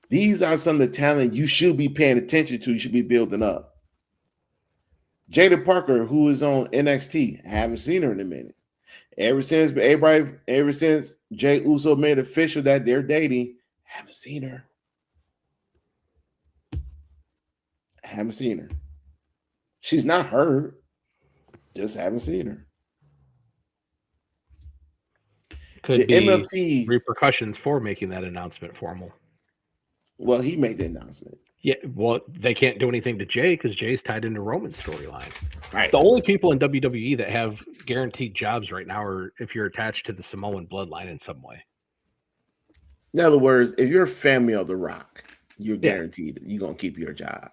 These are some of the talent you should be paying attention to. You should be building up. Jada Parker, who is on NXT, I haven't seen her in a minute. Ever since Jay Uso made official that they're dating, I haven't seen her. She's not hurt. Just haven't seen her. Could be MFTs, repercussions for making that announcement formal. Well, he made the announcement. Yeah, well, they can't do anything to Jay because Jay's tied into Roman's storyline. Right. The only people in WWE that have guaranteed jobs right now are if you're attached to the Samoan bloodline in some way. In other words, if you're a family of The Rock, you're guaranteed you're going to keep your job.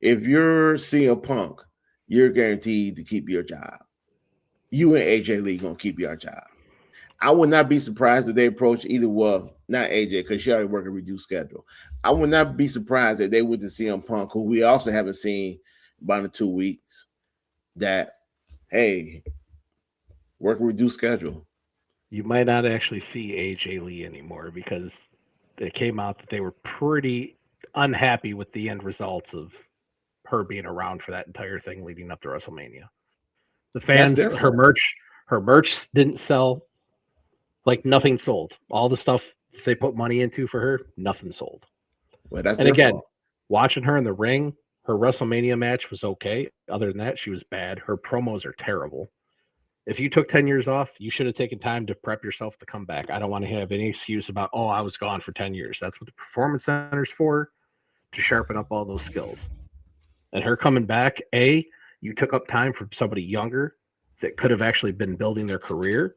If you're CM Punk, you're guaranteed to keep your job. You and AJ Lee going to keep your job. I would not be surprised if they approach either, well, not AJ, because she already work a reduced schedule. I would not be surprised if they went to CM Punk, who we also haven't seen about in 2 weeks, that, hey, work a reduced schedule. You might not actually see AJ Lee anymore because it came out that they were pretty unhappy with the end results of her being around for that entire thing leading up to WrestleMania. The fans, her merch didn't sell. Like nothing sold. All the stuff they put money into for her, nothing sold. Well, that's and again, fault. Watching her in the ring, her WrestleMania match was okay. Other than that, she was bad. Her promos are terrible. If you took 10 years off, you should have taken time to prep yourself to come back. I don't want to have any excuse about, oh, I was gone for 10 years. That's what the Performance Center's for, to sharpen up all those skills. And her coming back, you took up time from somebody younger that could have actually been building their career.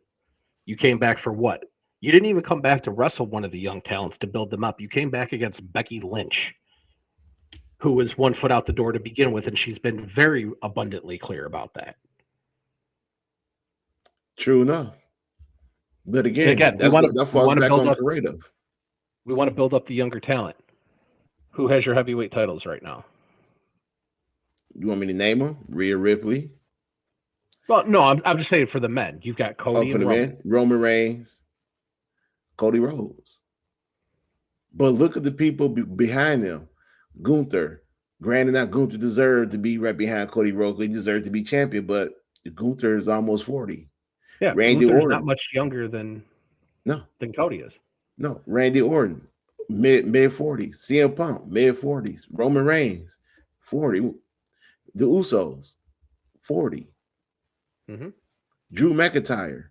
You came back for what? You didn't even come back to wrestle one of the young talents to build them up. You came back against Becky Lynch, who was 1 foot out the door to begin with, and she's been very abundantly clear about that. True enough. But again that falls back on creative. We want to build up the younger talent. Who has your heavyweight titles right now? You want me to name them? Rhea Ripley. Well, no, I'm just saying for the men. You've got Cody and Roman. Men, Roman Reigns, Cody Rhodes. But look at the people behind them. Gunther. Granted, not Gunther deserved to be right behind Cody Rhodes. He deserved to be champion, but Gunther is almost 40. Yeah, Randy Gunther's not Orton. much younger than No, Cody is. no. Randy Orton, mid 40s. CM Punk, mid 40s. Roman Reigns, 40. The Usos, 40. Mm-hmm. Drew McIntyre.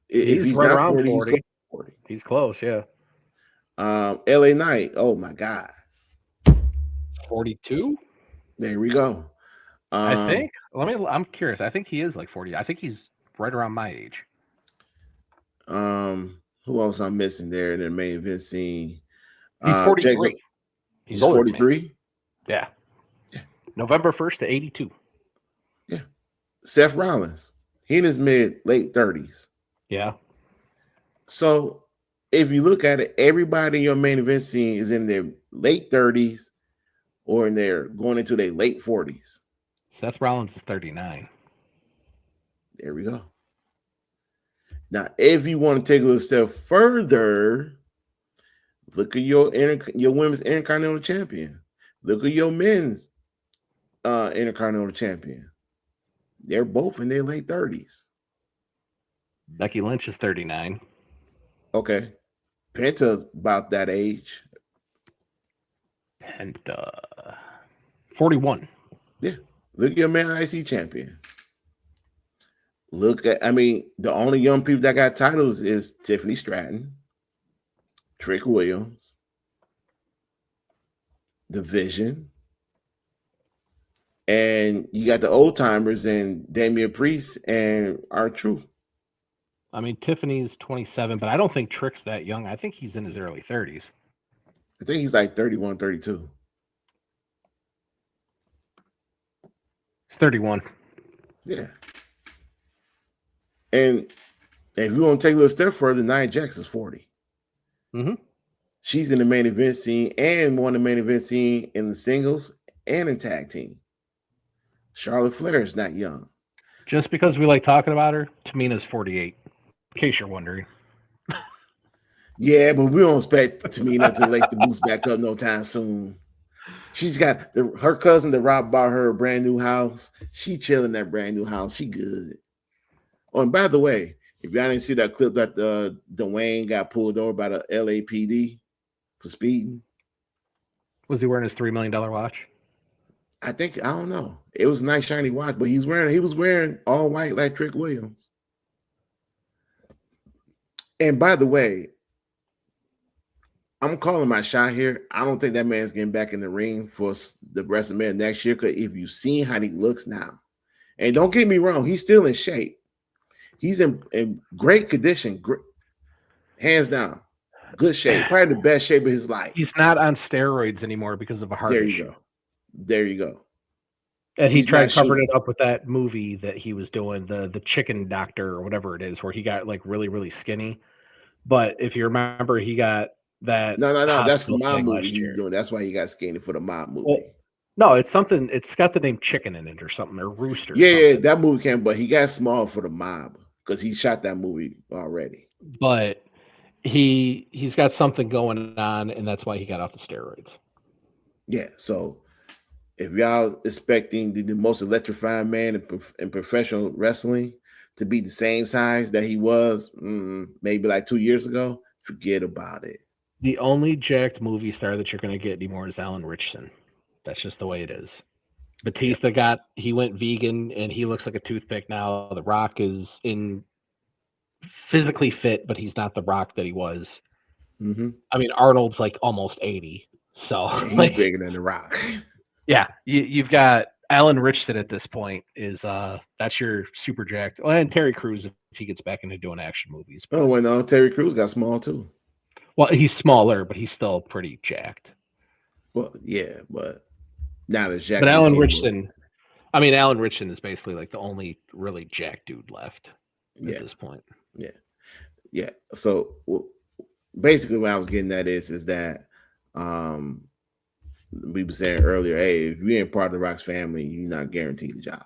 He's If he's right not around 40, 40. he's 40. He's close, yeah. LA Knight. Oh my God. 42? There we go. I think. I'm curious. I think he is like 40. I think he's right around my age. Who else I'm missing there in the main event scene? He's 43. Jacob, he's 43. Yeah. November 1st to 82. Yeah. Seth Rollins. He in his late 30s. Yeah. So if you look at it, everybody in your main event scene is in their late 30s or in their going into their late 40s. Seth Rollins is 39. There we go. Now, if you want to take a little step further, look at your women's Intercontinental Champion. Look at your men's Intercontinental Champion. They're both in their late 30s. Becky Lynch is 39. Okay. Penta's about that age. And 41. Yeah. Look at your man IC champion. The only young people that got titles is Tiffany Stratton, Trick Williams, The Vision, and you got the old timers and Damian Priest and R-Truth. I mean, Tiffany's 27, but I don't think Trick's that young. I think he's in his early 30s. I think he's like 31, 32. He's 31. Yeah. And if you want to take a little step further, Nia Jax is 40. Mm-hmm. She's in the main event scene and won the main event scene in the singles and in tag team. Charlotte Flair is not young. Just because we like talking about her, Tamina's 48. In case you're wondering. Yeah, but we don't expect Tamina to lace the boots back up no time soon. She's got her cousin that Rob bought her a brand new house. She chilling in that brand new house. She good. Oh, and by the way, if y'all didn't see that clip that Dwayne got pulled over by the LAPD for speeding. Was he wearing his $3 million watch? I don't know. It was a nice shiny watch, but he was wearing all white like Trick Williams. And by the way, I'm calling my shot here. I don't think that man's getting back in the ring for the rest of the man next year. Because if you've seen how he looks now, and don't get me wrong, he's still in shape. He's in great condition, hands down, good shape, probably the best shape of his life. He's not on steroids anymore because of a heart issue. There you go. And he tried covering it up with that movie that he was doing, the Chicken Doctor or whatever it is, where he got like really, really skinny. But if you remember, he got that. No. That's the mob movie he's doing. That's why he got skinny for the mob movie. Well, no, it's something. It's got the name Chicken in it or something, or Rooster. Yeah, that movie came, but he got small for the mob because he shot that movie already. But he's got something going on, and that's why he got off the steroids. Yeah, so if y'all expecting the most electrifying man in professional wrestling to be the same size that he was maybe like 2 years ago, forget about it. The only jacked movie star that you're going to get anymore is Alan Richardson. That's just the way it is. Batista he went vegan and he looks like a toothpick now. The Rock is physically fit, but he's not the Rock that he was. Mm-hmm. I mean, Arnold's like almost 80. So yeah, he's bigger than The Rock. Yeah, you've got Alan Richardson at this point is that's your super jacked. Well, and Terry Crews if he gets back into doing action movies. But, no, Terry Crews got small too. Well, he's smaller, but he's still pretty jacked. Well, yeah, but not as jacked. But Alan Richardson is basically like the only really jacked dude left at this point. Yeah. So basically, what I was getting at is that we were saying earlier, hey, if you ain't part of the Rock's family, you're not guaranteed a job.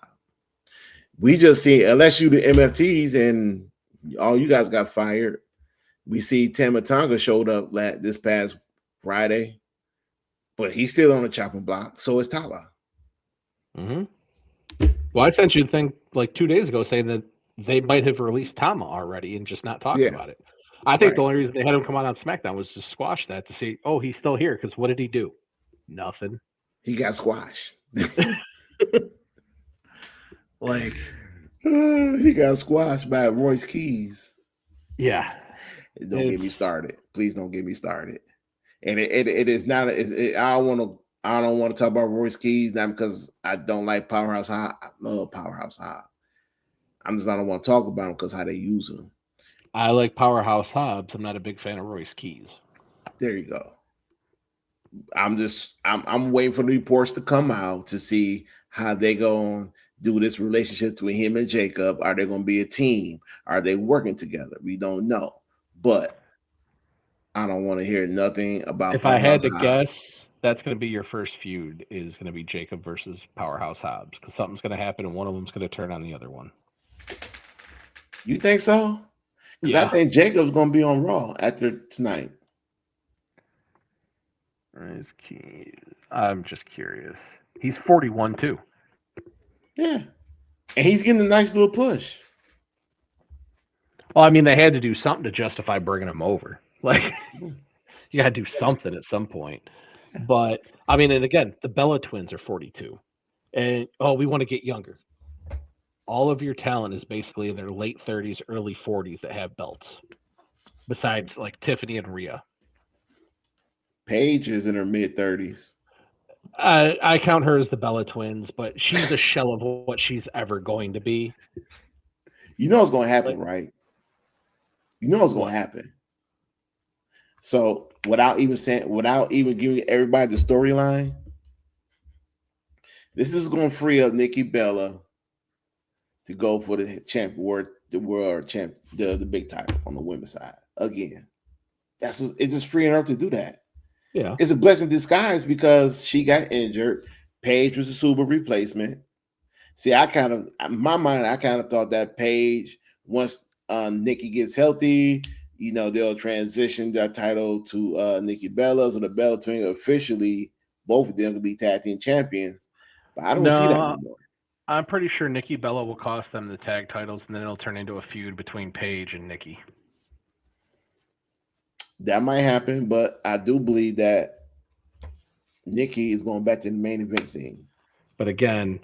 We just see, unless you the MFTs and all you guys got fired, We see Tama Tonga showed up this past Friday, but he's still on the chopping block. So is Tala. Mm-hmm. Well, I sent you a thing like 2 days ago saying that they might have released Tama already and just not talking about it. I think the only reason they had him come on SmackDown was to squash that, to see, oh, he's still here. Because what did he do? Nothing. He got squashed. Like he got squashed by Royce Keys. Yeah. Don't get me started. Please don't get me started. And it is not. I don't want to talk about Royce Keys, not because I don't like Powerhouse High. I love Powerhouse High. I don't want to talk about him because how they use him. I like Powerhouse Hobbs. I'm not a big fan of Royce Keys. There you go. I'm waiting for the reports to come out to see how they going to do this relationship between him and Jacob. Are they going to be a team? Are they working together? We don't know. But I don't want to hear nothing about. If I had to guess, that's going to be your first feud. Is going to be Jacob versus Powerhouse Hobbs, because something's going to happen and one of them's going to turn on the other one. You think so? Because I think Jacob's going to be on Raw after tonight. I'm just curious. He's 41 too. Yeah, and he's getting a nice little push. Well, I mean, they had to do something to justify bringing him over. Like, you got to do something at some point. But I mean, and again, the Bella twins are 42, and we want to get younger. All of your talent is basically in their late 30s, early 40s that have belts. Besides, like Tiffany and Rhea. Paige is in her mid 30s. I count her as the Bella twins, but she's a shell of what she's ever going to be. You know what's going to happen, right? You know what's going to happen. So without even giving everybody the storyline, this is going to free up Nikki Bella to go for the world champ, the big title on the women's side again. It's just freeing her up to do that. Yeah, it's a blessing in disguise because she got injured. Paige was a super replacement. See, in my mind, I kind of thought that Paige, once Nikki gets healthy, they'll transition that title to Nikki Bella, so the Bella Twin officially, both of them could be tag team champions. But I don't see that anymore. I'm pretty sure Nikki Bella will cost them the tag titles, and then it'll turn into a feud between Paige and Nikki. That might happen, but I do believe that Nikki is going back to the main event scene. But again,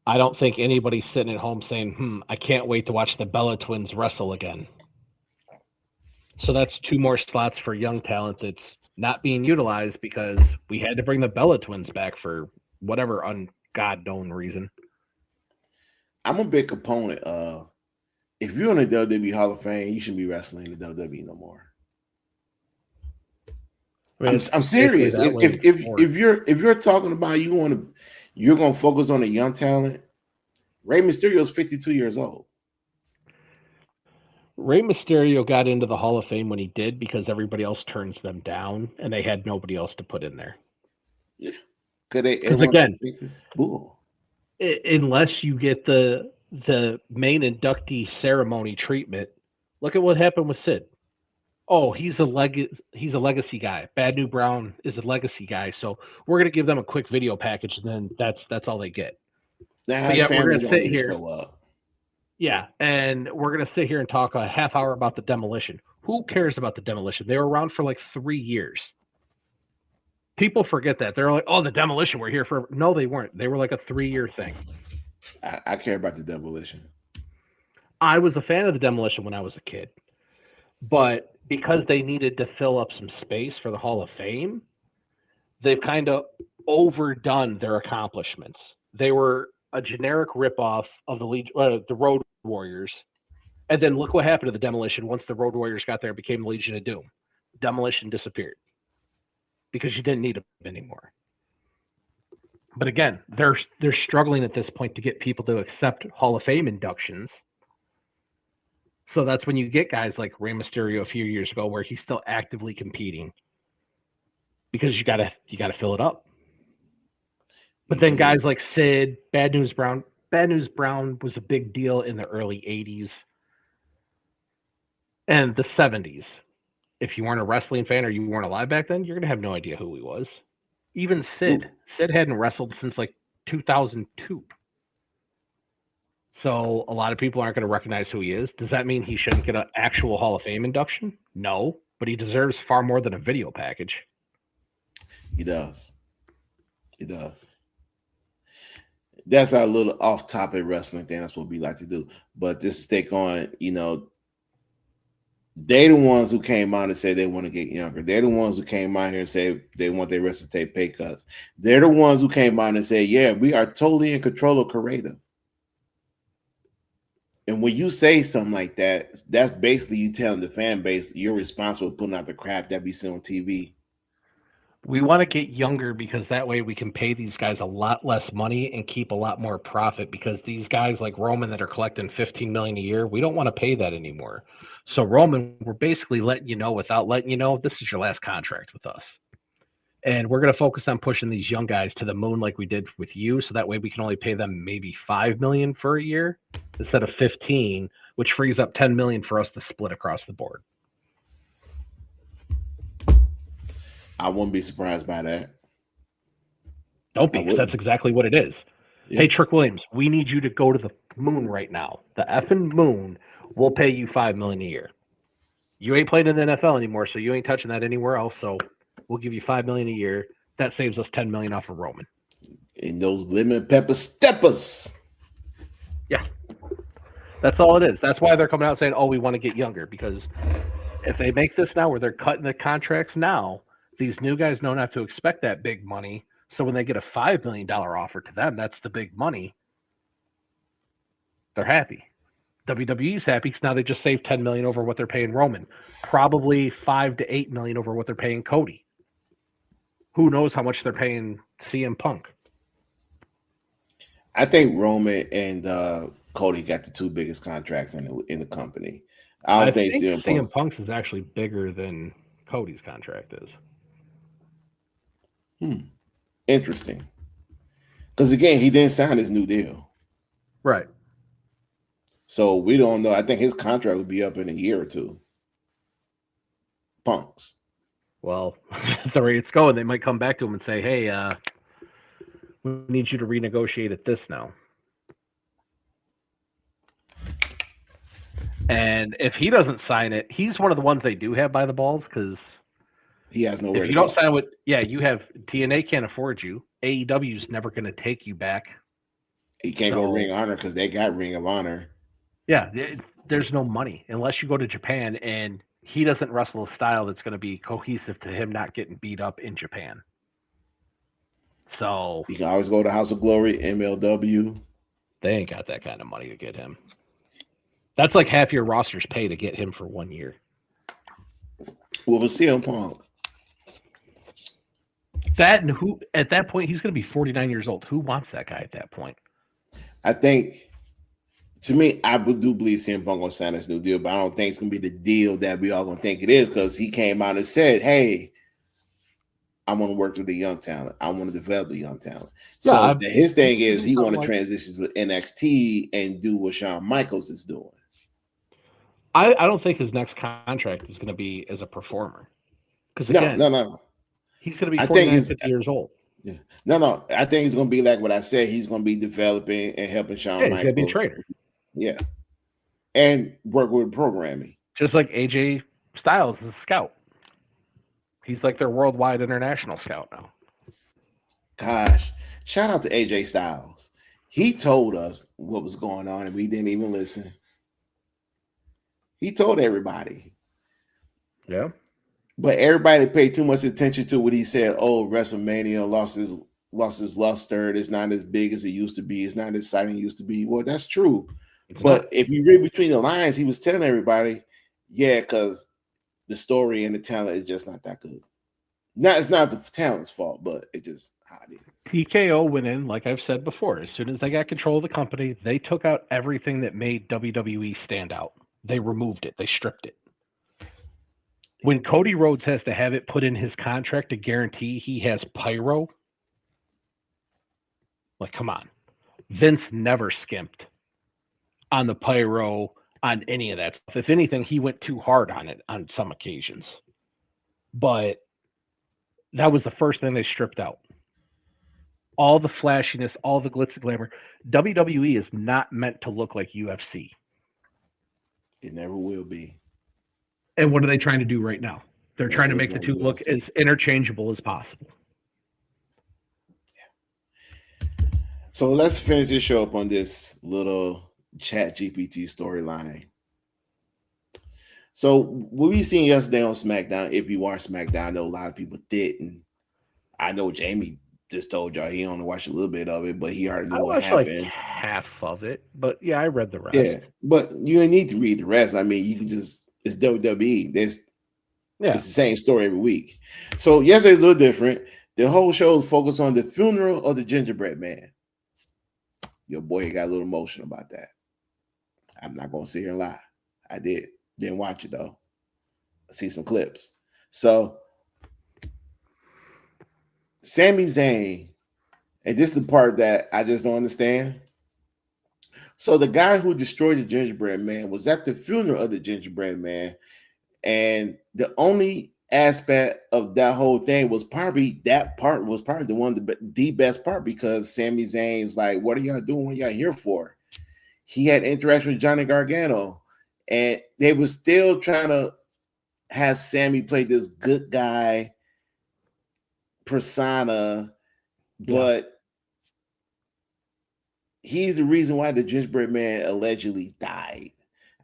I don't think anybody's sitting at home saying, I can't wait to watch the Bella twins wrestle again. So that's 2 more slots for young talent that's not being utilized because we had to bring the Bella twins back for whatever God-known reason. I'm a big component of, if you're in the WWE Hall of Fame, you shouldn't be wrestling in the WWE no more. I mean, I'm serious. If you're talking about you're going to focus on the young talent, Rey Mysterio is 52 years old. Rey Mysterio got into the Hall of Fame when he did because everybody else turns them down and they had nobody else to put in there. Yeah. Because again, unless you get the main inductee ceremony treatment, look at what happened with Sid. Oh, he's a legacy guy. Bad New Brown is a legacy guy, so we're gonna give them a quick video package, and then that's all they get. But yeah, we're gonna sit here. Yeah, and we're gonna sit here and talk a half hour about the Demolition. Who cares about the Demolition? They were around for like 3 years. People forget that. They're like, oh, the Demolition were here for. No, they weren't. They were like a 3-year thing. I care about the Demolition. I was a fan of the Demolition when I was a kid, but because they needed to fill up some space for the Hall of Fame, they've kind of overdone their accomplishments. They were a generic ripoff of the Road Warriors. And then look what happened to the Demolition once the Road Warriors got there and became the Legion of Doom. Demolition disappeared because you didn't need them anymore. But again, they're struggling at this point to get people to accept Hall of Fame inductions. So that's when you get guys like Rey Mysterio a few years ago where he's still actively competing because you gotta fill it up. But then guys like Sid, Bad News Brown was a big deal in the early 80s. And the 70s, if you weren't a wrestling fan or you weren't alive back then, you're going to have no idea who he was. Even Sid. Ooh, Sid hadn't wrestled since like 2002. So a lot of people aren't going to recognize who he is. Does that mean he shouldn't get an actual Hall of Fame induction? No, but he deserves far more than a video package. he does. He does. That's our little off-topic wrestling thing. That's what we like to do. But this is take on, they the ones who came out and said they want to get younger. They're the ones who came out here and say they want their wrestlers to take pay cuts. They're the ones who came out and said, yeah, we are totally in control of creative. And when you say something like that, that's basically you telling the fan base you're responsible for putting out the crap that we see on TV. We want to get younger because that way we can pay these guys a lot less money and keep a lot more profit, because these guys like Roman that are collecting $15 million a year, we don't want to pay that anymore. So Roman, we're basically letting you know without letting you know this is your last contract with us. And we're going to focus on pushing these young guys to the moon like we did with you, so that way we can only pay them maybe $5 million for a year instead of 15, which frees up $10 million for us to split across the board. I wouldn't be surprised by that. Don't be, because that's exactly what it is. Yeah. Hey, Trick Williams, we need you to go to the moon right now. The effing moon. We'll pay you $5 million a year. You ain't playing in the NFL anymore, so you ain't touching that anywhere else. So we'll give you $5 million a year. That saves us $10 million off of Roman. And those lemon pepper steppers. Yeah, that's all it is. That's why they're coming out saying, "Oh, we want to get younger," because if they make this now, where they're cutting the contracts now, these new guys know not to expect that big money. So when they get a $5 million offer to them, that's the big money. They're happy. WWE's happy because now they just saved $10 million over what they're paying Roman. Probably $5 to $8 million over what they're paying Cody. Who knows how much they're paying CM Punk? I think Roman and Cody got the two biggest contracts in the company. I don't think CM Punk's is actually bigger than Cody's contract is. Interesting. Because again, he didn't sign his new deal. Right. So we don't know. I think his contract would be up in a year or two. Punk's. Well, the way it's going, they might come back to him and say, "Hey, we need you to renegotiate at this now." And if he doesn't sign it, he's one of the ones they do have by the balls, because he has nowhere. If you don't sign with, you have TNA can't afford you. AEW's never going to take you back. He can't go Ring of Honor because they got Ring of Honor. Yeah, there's no money unless you go to Japan, and he doesn't wrestle a style that's going to be cohesive to him not getting beat up in Japan. So you can always go to House of Glory, MLW. They ain't got that kind of money to get him. That's like half your roster's pay to get him for 1 year. Well, we'll see CM Punk. That and who at that point he's going to be 49 years old. Who wants that guy at that point? I think, to me, I do believe CM Punk gonna sign this new deal, but I don't think it's gonna be the deal that we all gonna think it is, because he came out and said, "Hey, I want to work with the young talent. I want to develop the young talent." So his thing is he want to transition to NXT and do what Shawn Michaels is doing. I don't think his next contract is going to be as a performer, because again, no. He's going to be 49, 50 years old. Yeah. No. I think he's going to be like what I said. He's going to be developing and helping Shawn Michaels. He's going to be a trainer. Yeah. And work with programming. Just like AJ Styles is a scout. He's like their worldwide international scout now. Gosh, shout out to AJ Styles. He told us what was going on and we didn't even listen. He told everybody. Yeah. But everybody paid too much attention to what he said. Oh, WrestleMania lost his luster. It's not as big as it used to be. It's not as exciting as it used to be. Well, that's true. But if you read between the lines, he was telling everybody, yeah, because the story and the talent is just not that good. It's not the talent's fault, but it just how it is. TKO went in, like I've said before, as soon as they got control of the company, they took out everything that made WWE stand out. They removed it. They stripped it. When Cody Rhodes has to have it put in his contract to guarantee he has pyro, like, come on. Vince never skimped on the pyro on any of that stuff. If anything, he went too hard on it on some occasions. But that was the first thing they stripped out. All the flashiness, all the glitz and glamour. WWE is not meant to look like UFC. It never will be. And what are they trying to do right now? They're Make trying it to look make the like two look UFC. as interchangeable as possible. So let's finish this show up on this little Chat GPT storyline. So what we seen yesterday on SmackDown, if you watched SmackDown, I know a lot of people didn't. I know Jamie just told y'all he only watched a little bit of it, but he already knew I what watched like happened. half of it, but yeah, I read the rest. Yeah, but you didn't need to read the rest. I mean, you can just it's WWE. It's the same story every week. So yesterday's a little different. The whole show is focused on the funeral of the Gingerbread Man. Your boy got a little emotional about that. I'm not gonna sit here and lie. I didn't watch it though. I see some clips. So Sami Zayn, and this is the part that I just don't understand. So the guy who destroyed the Gingerbread Man was at the funeral of the Gingerbread Man, and the only aspect of that whole thing was probably that part was probably the best part because Sami Zayn's like, "What are y'all doing? What y'all here for?" He had interaction with Johnny Gargano, and they were still trying to have Sammy play this good guy persona, but he's the reason why the Gingerbread Man allegedly died.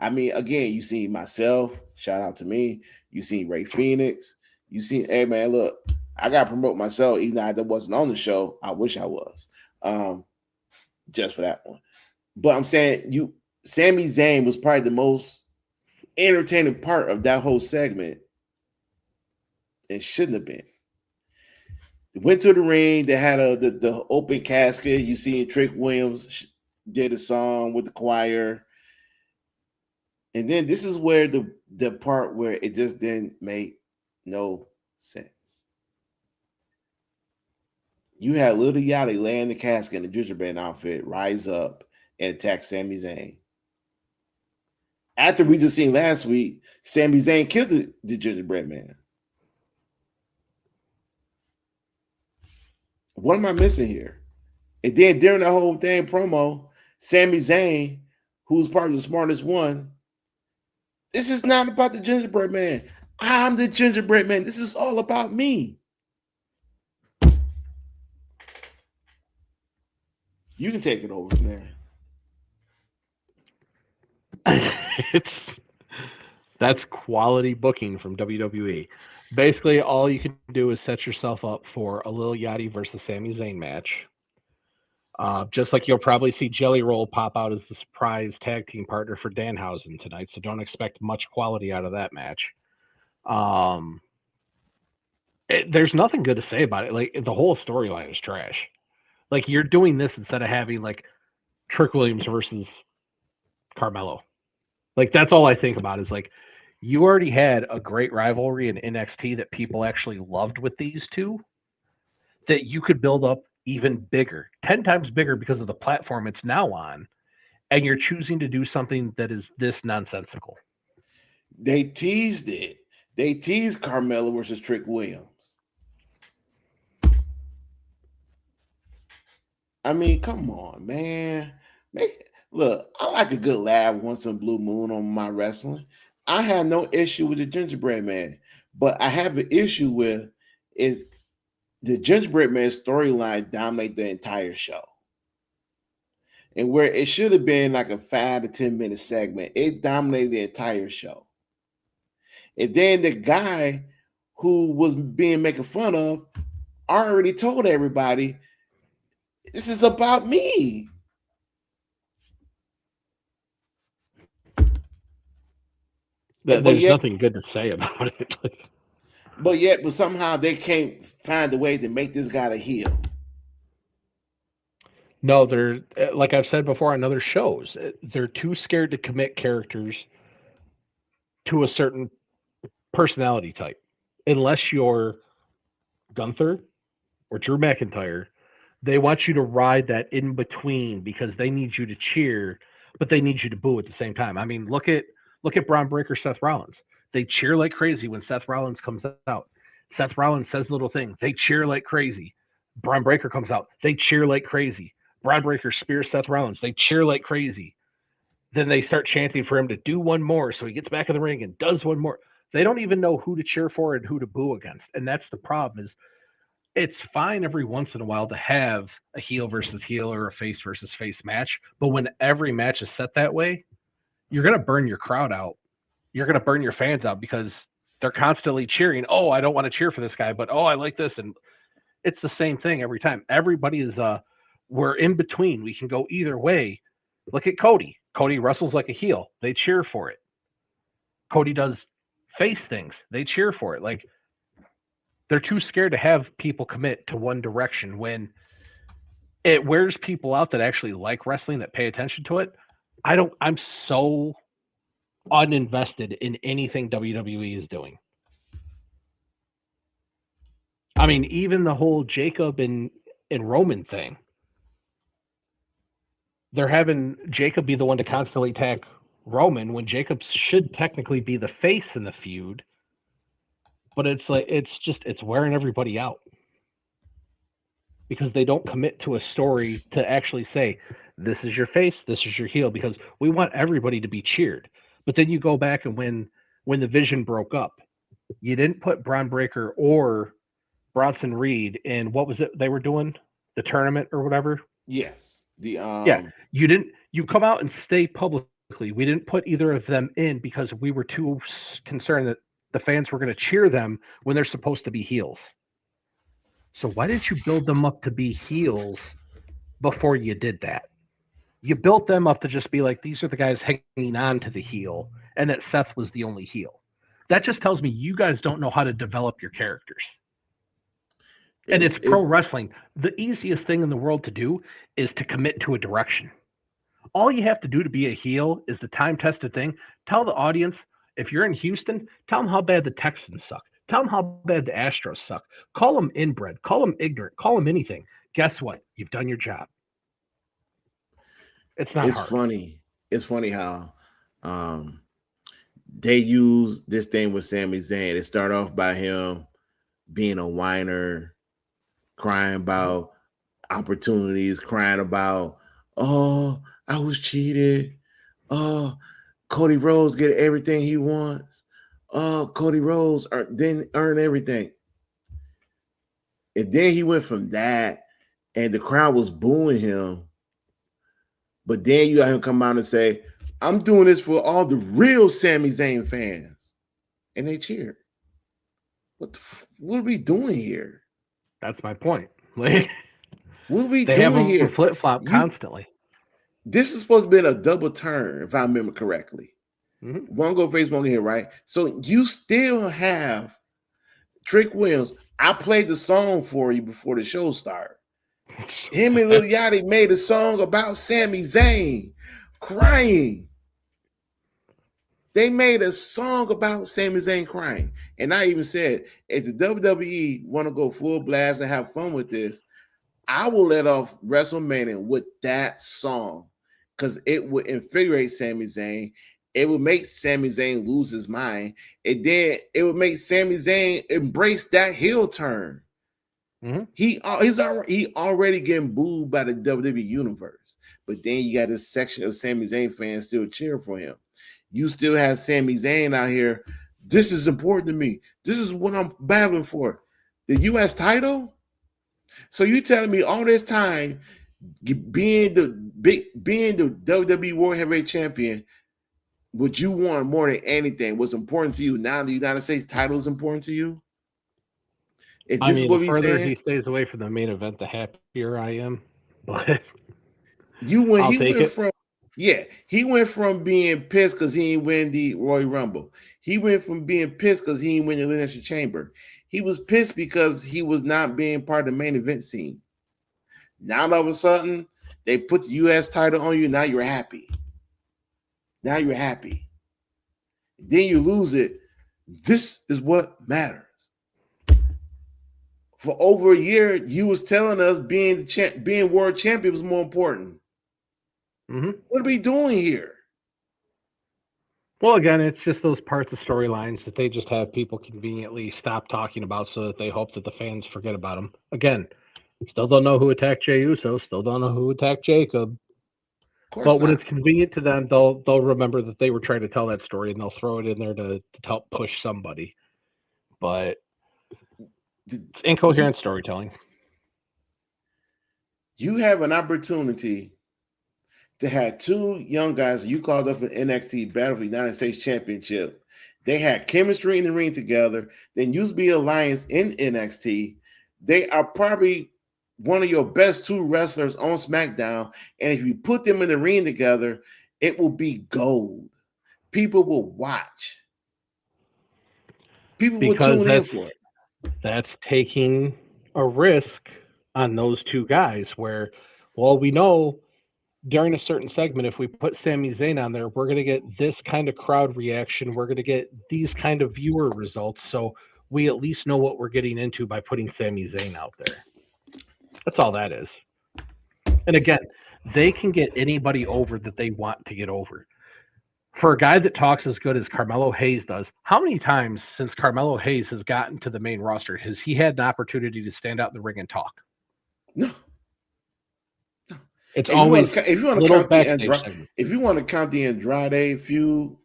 I mean, again, you see myself, shout out to me. You see Ray Phoenix. You see, hey man, look, I got to promote myself, even though I wasn't on the show. I wish I was, just for that one. But I'm saying, Sami Zayn was probably the most entertaining part of that whole segment. It shouldn't have been. They went to the ring. They had the open casket. You see, Trick Williams did a song with the choir. And then this is where the part where it just didn't make no sense. You had Little Yachty lay in the casket in the gingerbread outfit, rise up and attack Sami Zayn. After we just seen last week, Sami Zayn killed the Gingerbread Man. What am I missing here? And then during the whole thing promo, Sami Zayn, who's probably the smartest one, this is not about the Gingerbread Man. I'm the Gingerbread Man. This is all about me. You can take it over from there. That's quality booking from WWE. Basically, all you can do is set yourself up for a Lil Yachty versus Sami Zayn match. Just like you'll probably see Jelly Roll pop out as the surprise tag team partner for Danhausen tonight, so don't expect much quality out of that match. There's nothing good to say about it. Like the whole storyline is trash. Like you're doing this instead of having like Trick Williams versus Carmelo. Like that's all I think about is like you already had a great rivalry in NXT that people actually loved with these two that you could build up even bigger, 10 times bigger because of the platform it's now on. And you're choosing to do something that is this nonsensical. They teased it. They teased Carmelo versus Trick Williams. I mean, come on, man. Look, I like a good laugh once in a blue moon on my wrestling. I have no issue with the Gingerbread Man, but I have an issue with is the Gingerbread Man storyline dominate the entire show. And where it should have been like a 5 to 10 minute segment, it dominated the entire show. And then the guy who was being making fun of already told everybody, this is about me. There's nothing good to say about it. But somehow they can't find a way to make this guy a heel. No, they're like I've said before on other shows, they're too scared to commit characters to a certain personality type. Unless you're Gunther or Drew McIntyre, they want you to ride that in between because they need you to cheer, but they need you to boo at the same time. I mean, look at Braun Breaker, Seth Rollins. They cheer like crazy when Seth Rollins comes out. Seth Rollins says little thing. They cheer like crazy. Braun Breaker comes out. They cheer like crazy. Braun Breaker spears Seth Rollins. They cheer like crazy. Then they start chanting for him to do one more, so he gets back in the ring and does one more. They don't even know who to cheer for and who to boo against, and that's the problem. Is it's fine every once in a while to have a heel versus heel or a face versus face match, but when every match is set that way, you're going to burn your crowd out. You're going to burn your fans out because they're constantly cheering. Oh, I don't want to cheer for this guy, but oh, I like this, and it's the same thing every time. Everybody is we're in between. We can go either way. Look at Cody. Cody wrestles like a heel. They cheer for it. Cody does face things. They cheer for it. Like they're too scared to have people commit to one direction when it wears people out that actually like wrestling, that pay attention to it. I'm so uninvested in anything WWE is doing. I mean, even the whole Jacob and Roman thing. They're having Jacob be the one to constantly attack Roman when Jacob should technically be the face in the feud. But it's like it's wearing everybody out. Because they don't commit to a story to actually say, this is your face, this is your heel, because we want everybody to be cheered. But then you go back and when the Vision broke up, you didn't put Braun Breaker or Bronson Reed in what was it they were doing? The tournament or whatever? Yes. You come out and stay publicly. We didn't put either of them in because we were too concerned that the fans were going to cheer them when they're supposed to be heels. So why didn't you build them up to be heels before you did that? You built them up to just be like, these are the guys hanging on to the heel, and that Seth was the only heel. That just tells me you guys don't know how to develop your characters. And it's pro wrestling. The easiest thing in the world to do is to commit to a direction. All you have to do to be a heel is the time-tested thing. Tell the audience, if you're in Houston, tell them how bad the Texans suck. Tell them how bad the Astros suck. Call them inbred. Call them ignorant. Call them anything. Guess what? You've done your job. It's not hard. Funny. It's funny how they use this thing with Sami Zayn. It started off by him being a whiner, crying about opportunities, crying about, oh, I was cheated. Oh, Cody Rhodes get everything he wants. Oh, Cody Rhodes didn't earn everything. And then he went from that, and the crowd was booing him. But then you got him come out and say, I'm doing this for all the real Sami Zayn fans. And they cheered. What are we doing here? That's my point. Like, what are we doing here? They have flip-flop constantly. This is supposed to be a double turn, if I remember correctly. Mm-hmm. One go face, one go here, right? So you still have Trick Williams. I played the song for you before the show started. Him and Lil Yachty made a song about Sami Zayn crying. They made a song about Sami Zayn crying. And I even said, if the WWE want to go full blast and have fun with this, I will let off WrestleMania with that song because it would infuriate Sami Zayn. It would make Sami Zayn lose his mind. And then it would make Sami Zayn embrace that heel turn. Mm-hmm. He already getting booed by the WWE Universe. But then you got this section of Sami Zayn fans still cheering for him. You still have Sami Zayn out here. This is important to me. This is what I'm battling for. The U.S. title? So you telling me all this time being the WWE World Heavyweight Champion, what you want more than anything, what's important to you? Now the United States title is important to you? Is this what the further he stays away from the main event, the happier I am. But he went from being pissed because he didn't win the Royal Rumble. He went from being pissed because he didn't win the Elimination Chamber. He was pissed because he was not being part of the main event scene. Now all of a sudden, they put the U.S. title on you. Now you're happy. Then you lose it. This is what matters. For over a year, you was telling us being world champion was more important. Mm-hmm. What are we doing here? Well, again, it's just those parts of storylines that they just have people conveniently stop talking about so that they hope that the fans forget about them. Again, still don't know who attacked Jey Uso, still don't know who attacked Jacob. Of course But when not. it's convenient to them, they'll remember that they were trying to tell that story and they'll throw it in there to help push somebody. But it's incoherent storytelling. You have an opportunity to have two young guys you called up for NXT Battle for the United States Championship. They had chemistry in the ring together. Then used to be alliance in NXT. They are probably one of your best two wrestlers on SmackDown. And if you put them in the ring together, it will be gold. People will watch. People will Because tune in for it. that's taking a risk on those two guys where, well, we know during a certain segment, if we put Sami Zayn on there, we're going to get this kind of crowd reaction. We're going to get these kind of viewer results. So we at least know what we're getting into by putting Sami Zayn out there. That's all that is. And again, they can get anybody over that they want to get over. For a guy that talks as good as Carmelo Hayes does, how many times since Carmelo Hayes has gotten to the main roster has he had an opportunity to stand out in the ring and talk? No. It's always if you want to count the Andrade, if you want to count the Andrade feud,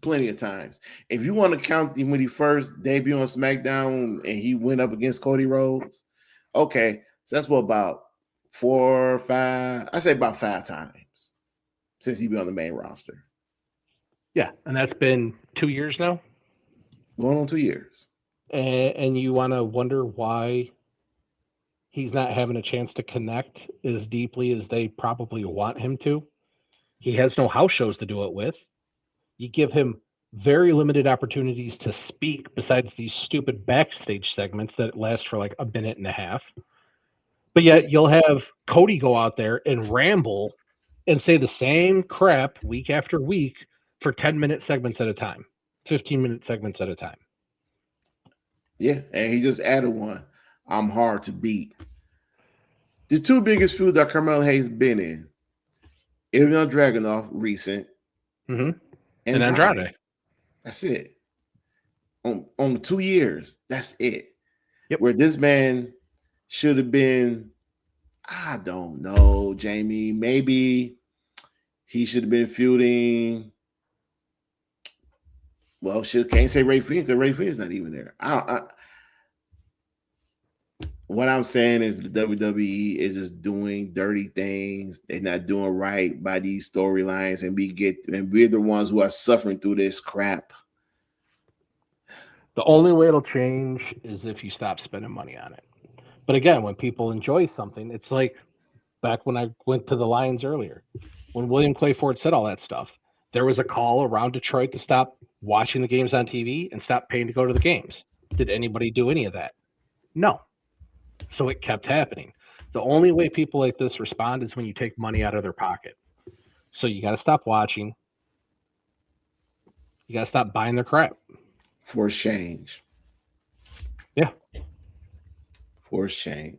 plenty of times. If you want to count him when he first debuted on SmackDown and he went up against Cody Rhodes, okay, so that's what about 4 or 5. I say about 5 times since he been on the main roster. Yeah, and that's been 2 years now. Going on 2 years. And you want to wonder why he's not having a chance to connect as deeply as they probably want him to. He has no house shows to do it with. You give him very limited opportunities to speak besides these stupid backstage segments that last for like a minute and a half. But yet you'll have Cody go out there and ramble and say the same crap week after week for 10-minute segments at a time, 15-minute segments at a time. Yeah, and he just added one. I'm hard to beat. The two biggest feuds that Carmelo Hayes been in, Ilya Dragunov, recent, and Andrade. That's it. On 2 years, that's it. Yep. Where this man should have been, I don't know, Jamie. Maybe he should have been feuding. Well, can't say Ray Phoenix because Ray Phoenix is not even there. What I'm saying is the WWE is just doing dirty things. They're not doing right by these storylines, and we're the ones who are suffering through this crap. The only way it'll change is if you stop spending money on it. But again, when people enjoy something, it's like back when I went to the Lions earlier, when William Clay Ford said all that stuff, there was a call around Detroit to stop watching the games on TV and stop paying to go to the games. Did anybody do any of that? No. So it kept happening. The only way people like this respond is when you take money out of their pocket. So you got to stop watching. You got to stop buying their crap. Force change. Yeah. Force change.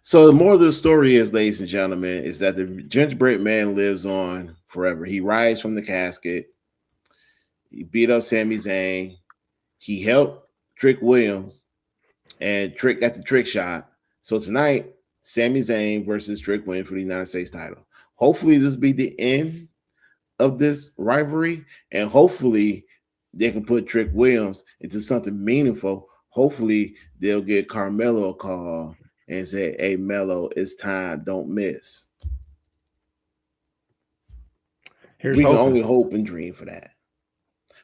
So the more of the story is, ladies and gentlemen, is that the Gingerbread Man lives on forever. He rides from the casket. He beat up Sami Zayn. He helped Trick Williams. And Trick got the trick shot. So tonight, Sami Zayn versus Trick Williams for the United States title. Hopefully, this will be the end of this rivalry. And hopefully, they can put Trick Williams into something meaningful. Hopefully, they'll get Carmelo a call and say, hey, Melo, it's time. Don't miss. We can only hope and dream for that.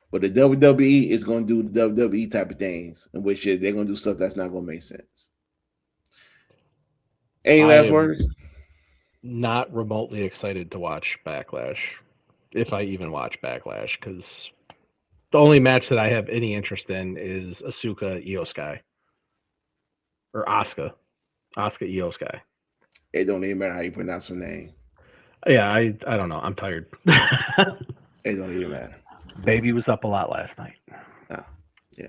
But the WWE is going to do the WWE type of things, in which they're going to do stuff that's not going to make sense. Any last words? Not remotely excited to watch Backlash, if I even watch Backlash, because the only match that I have any interest in is Asuka Io Sky. Or Asuka. Asuka Io Sky. It don't even matter how you pronounce her name. Yeah, I don't know. I'm tired. It don't even matter. Baby was up a lot last night. Oh, yeah.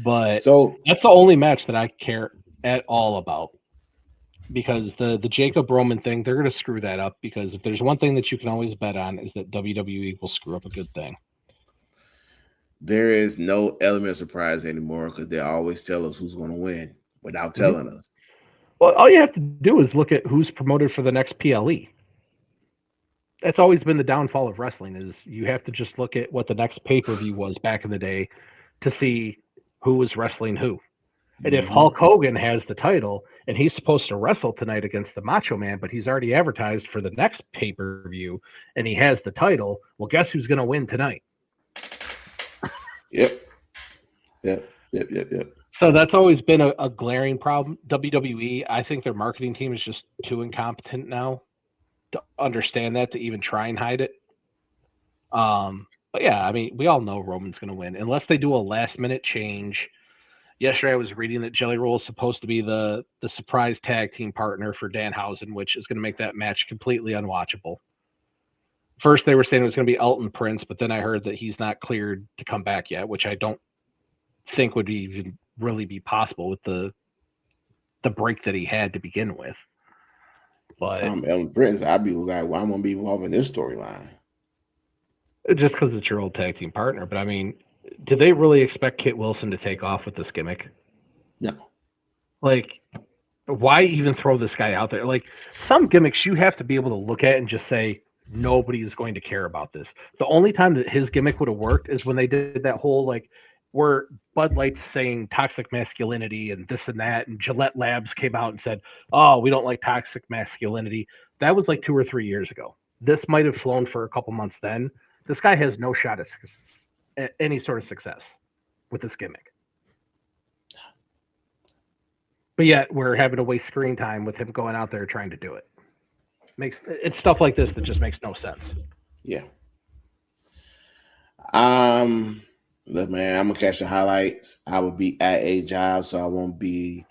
But so that's the only match that I care at all about because the Jacob Roman thing, they're going to screw that up, because if there's one thing that you can always bet on is that WWE will screw up a good thing. There is no element of surprise anymore because they always tell us who's going to win without telling us. Well, all you have to do is look at who's promoted for the next PLE. That's always been the downfall of wrestling, is you have to just look at what the next pay-per-view was back in the day to see who was wrestling who. And if Hulk Hogan has the title and he's supposed to wrestle tonight against the Macho Man, but he's already advertised for the next pay-per-view and he has the title, well, guess who's going to win tonight? Yep. So that's always been a glaring problem. WWE, I think their marketing team is just too incompetent now to understand that, to even try and hide it. But yeah, I mean, we all know Roman's going to win unless they do a last-minute change. Yesterday, I was reading that Jelly Roll is supposed to be the surprise tag team partner for Danhausen, which is going to make that match completely unwatchable. First, they were saying it was going to be Elton Prince, but then I heard that he's not cleared to come back yet, which I don't think would even really be possible with the break that he had to begin with. But if I'm Elton Prince, I'd be like, well, I'm going to be involved in this storyline. Just because it's your old tag team partner. But I mean, do they really expect Kit Wilson to take off with this gimmick? No. Like, why even throw this guy out there? Like, some gimmicks you have to be able to look at and just say, nobody is going to care about this. The only time that his gimmick would have worked is when they did that whole, like, where Bud Light's saying toxic masculinity and this and that, and Gillette Labs came out and said, oh, we don't like toxic masculinity. That was like 2 or 3 years ago. This might have flown for a couple months then. This guy has no shot at any sort of success with this gimmick. But yet we're having to waste screen time with him going out there trying to do it. It's stuff like this that just makes no sense. Yeah. Look, man, I'm gonna catch the highlights. I will be at a job, so I won't be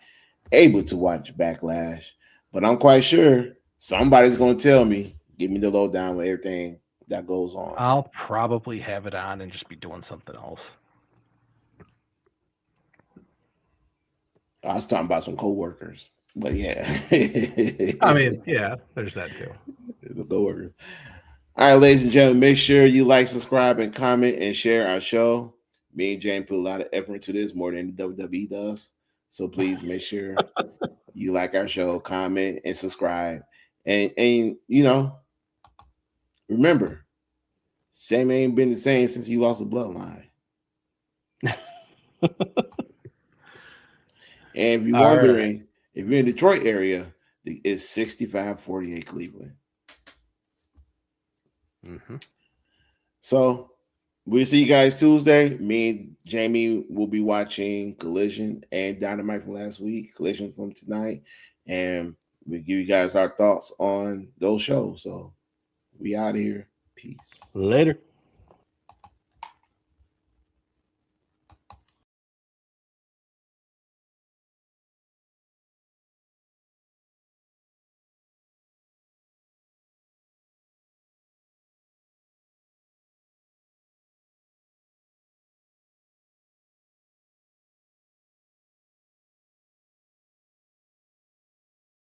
able to watch Backlash. But I'm quite sure somebody's gonna tell me, give me the lowdown with everything that goes on. I'll probably have it on and just be doing something else. I was talking about some coworkers, but yeah. I mean, yeah, there's that too. The coworkers. All right, ladies and gentlemen, make sure you like, subscribe, and comment, and share our show. Me and James put a lot of effort into this, more than the WWE does. So please make sure you like our show, comment, and subscribe. And you know, remember, Sam ain't been the same since he lost the bloodline. And if you're wondering, if you're in the Detroit area, it's 65-48 Cleveland. Mm-hmm. So we'll see you guys Tuesday. Me and Jamie will be watching Collision and Dynamite from last week, Collision from tonight, and we'll give you guys our thoughts on those shows. So we out of here. Peace. Later.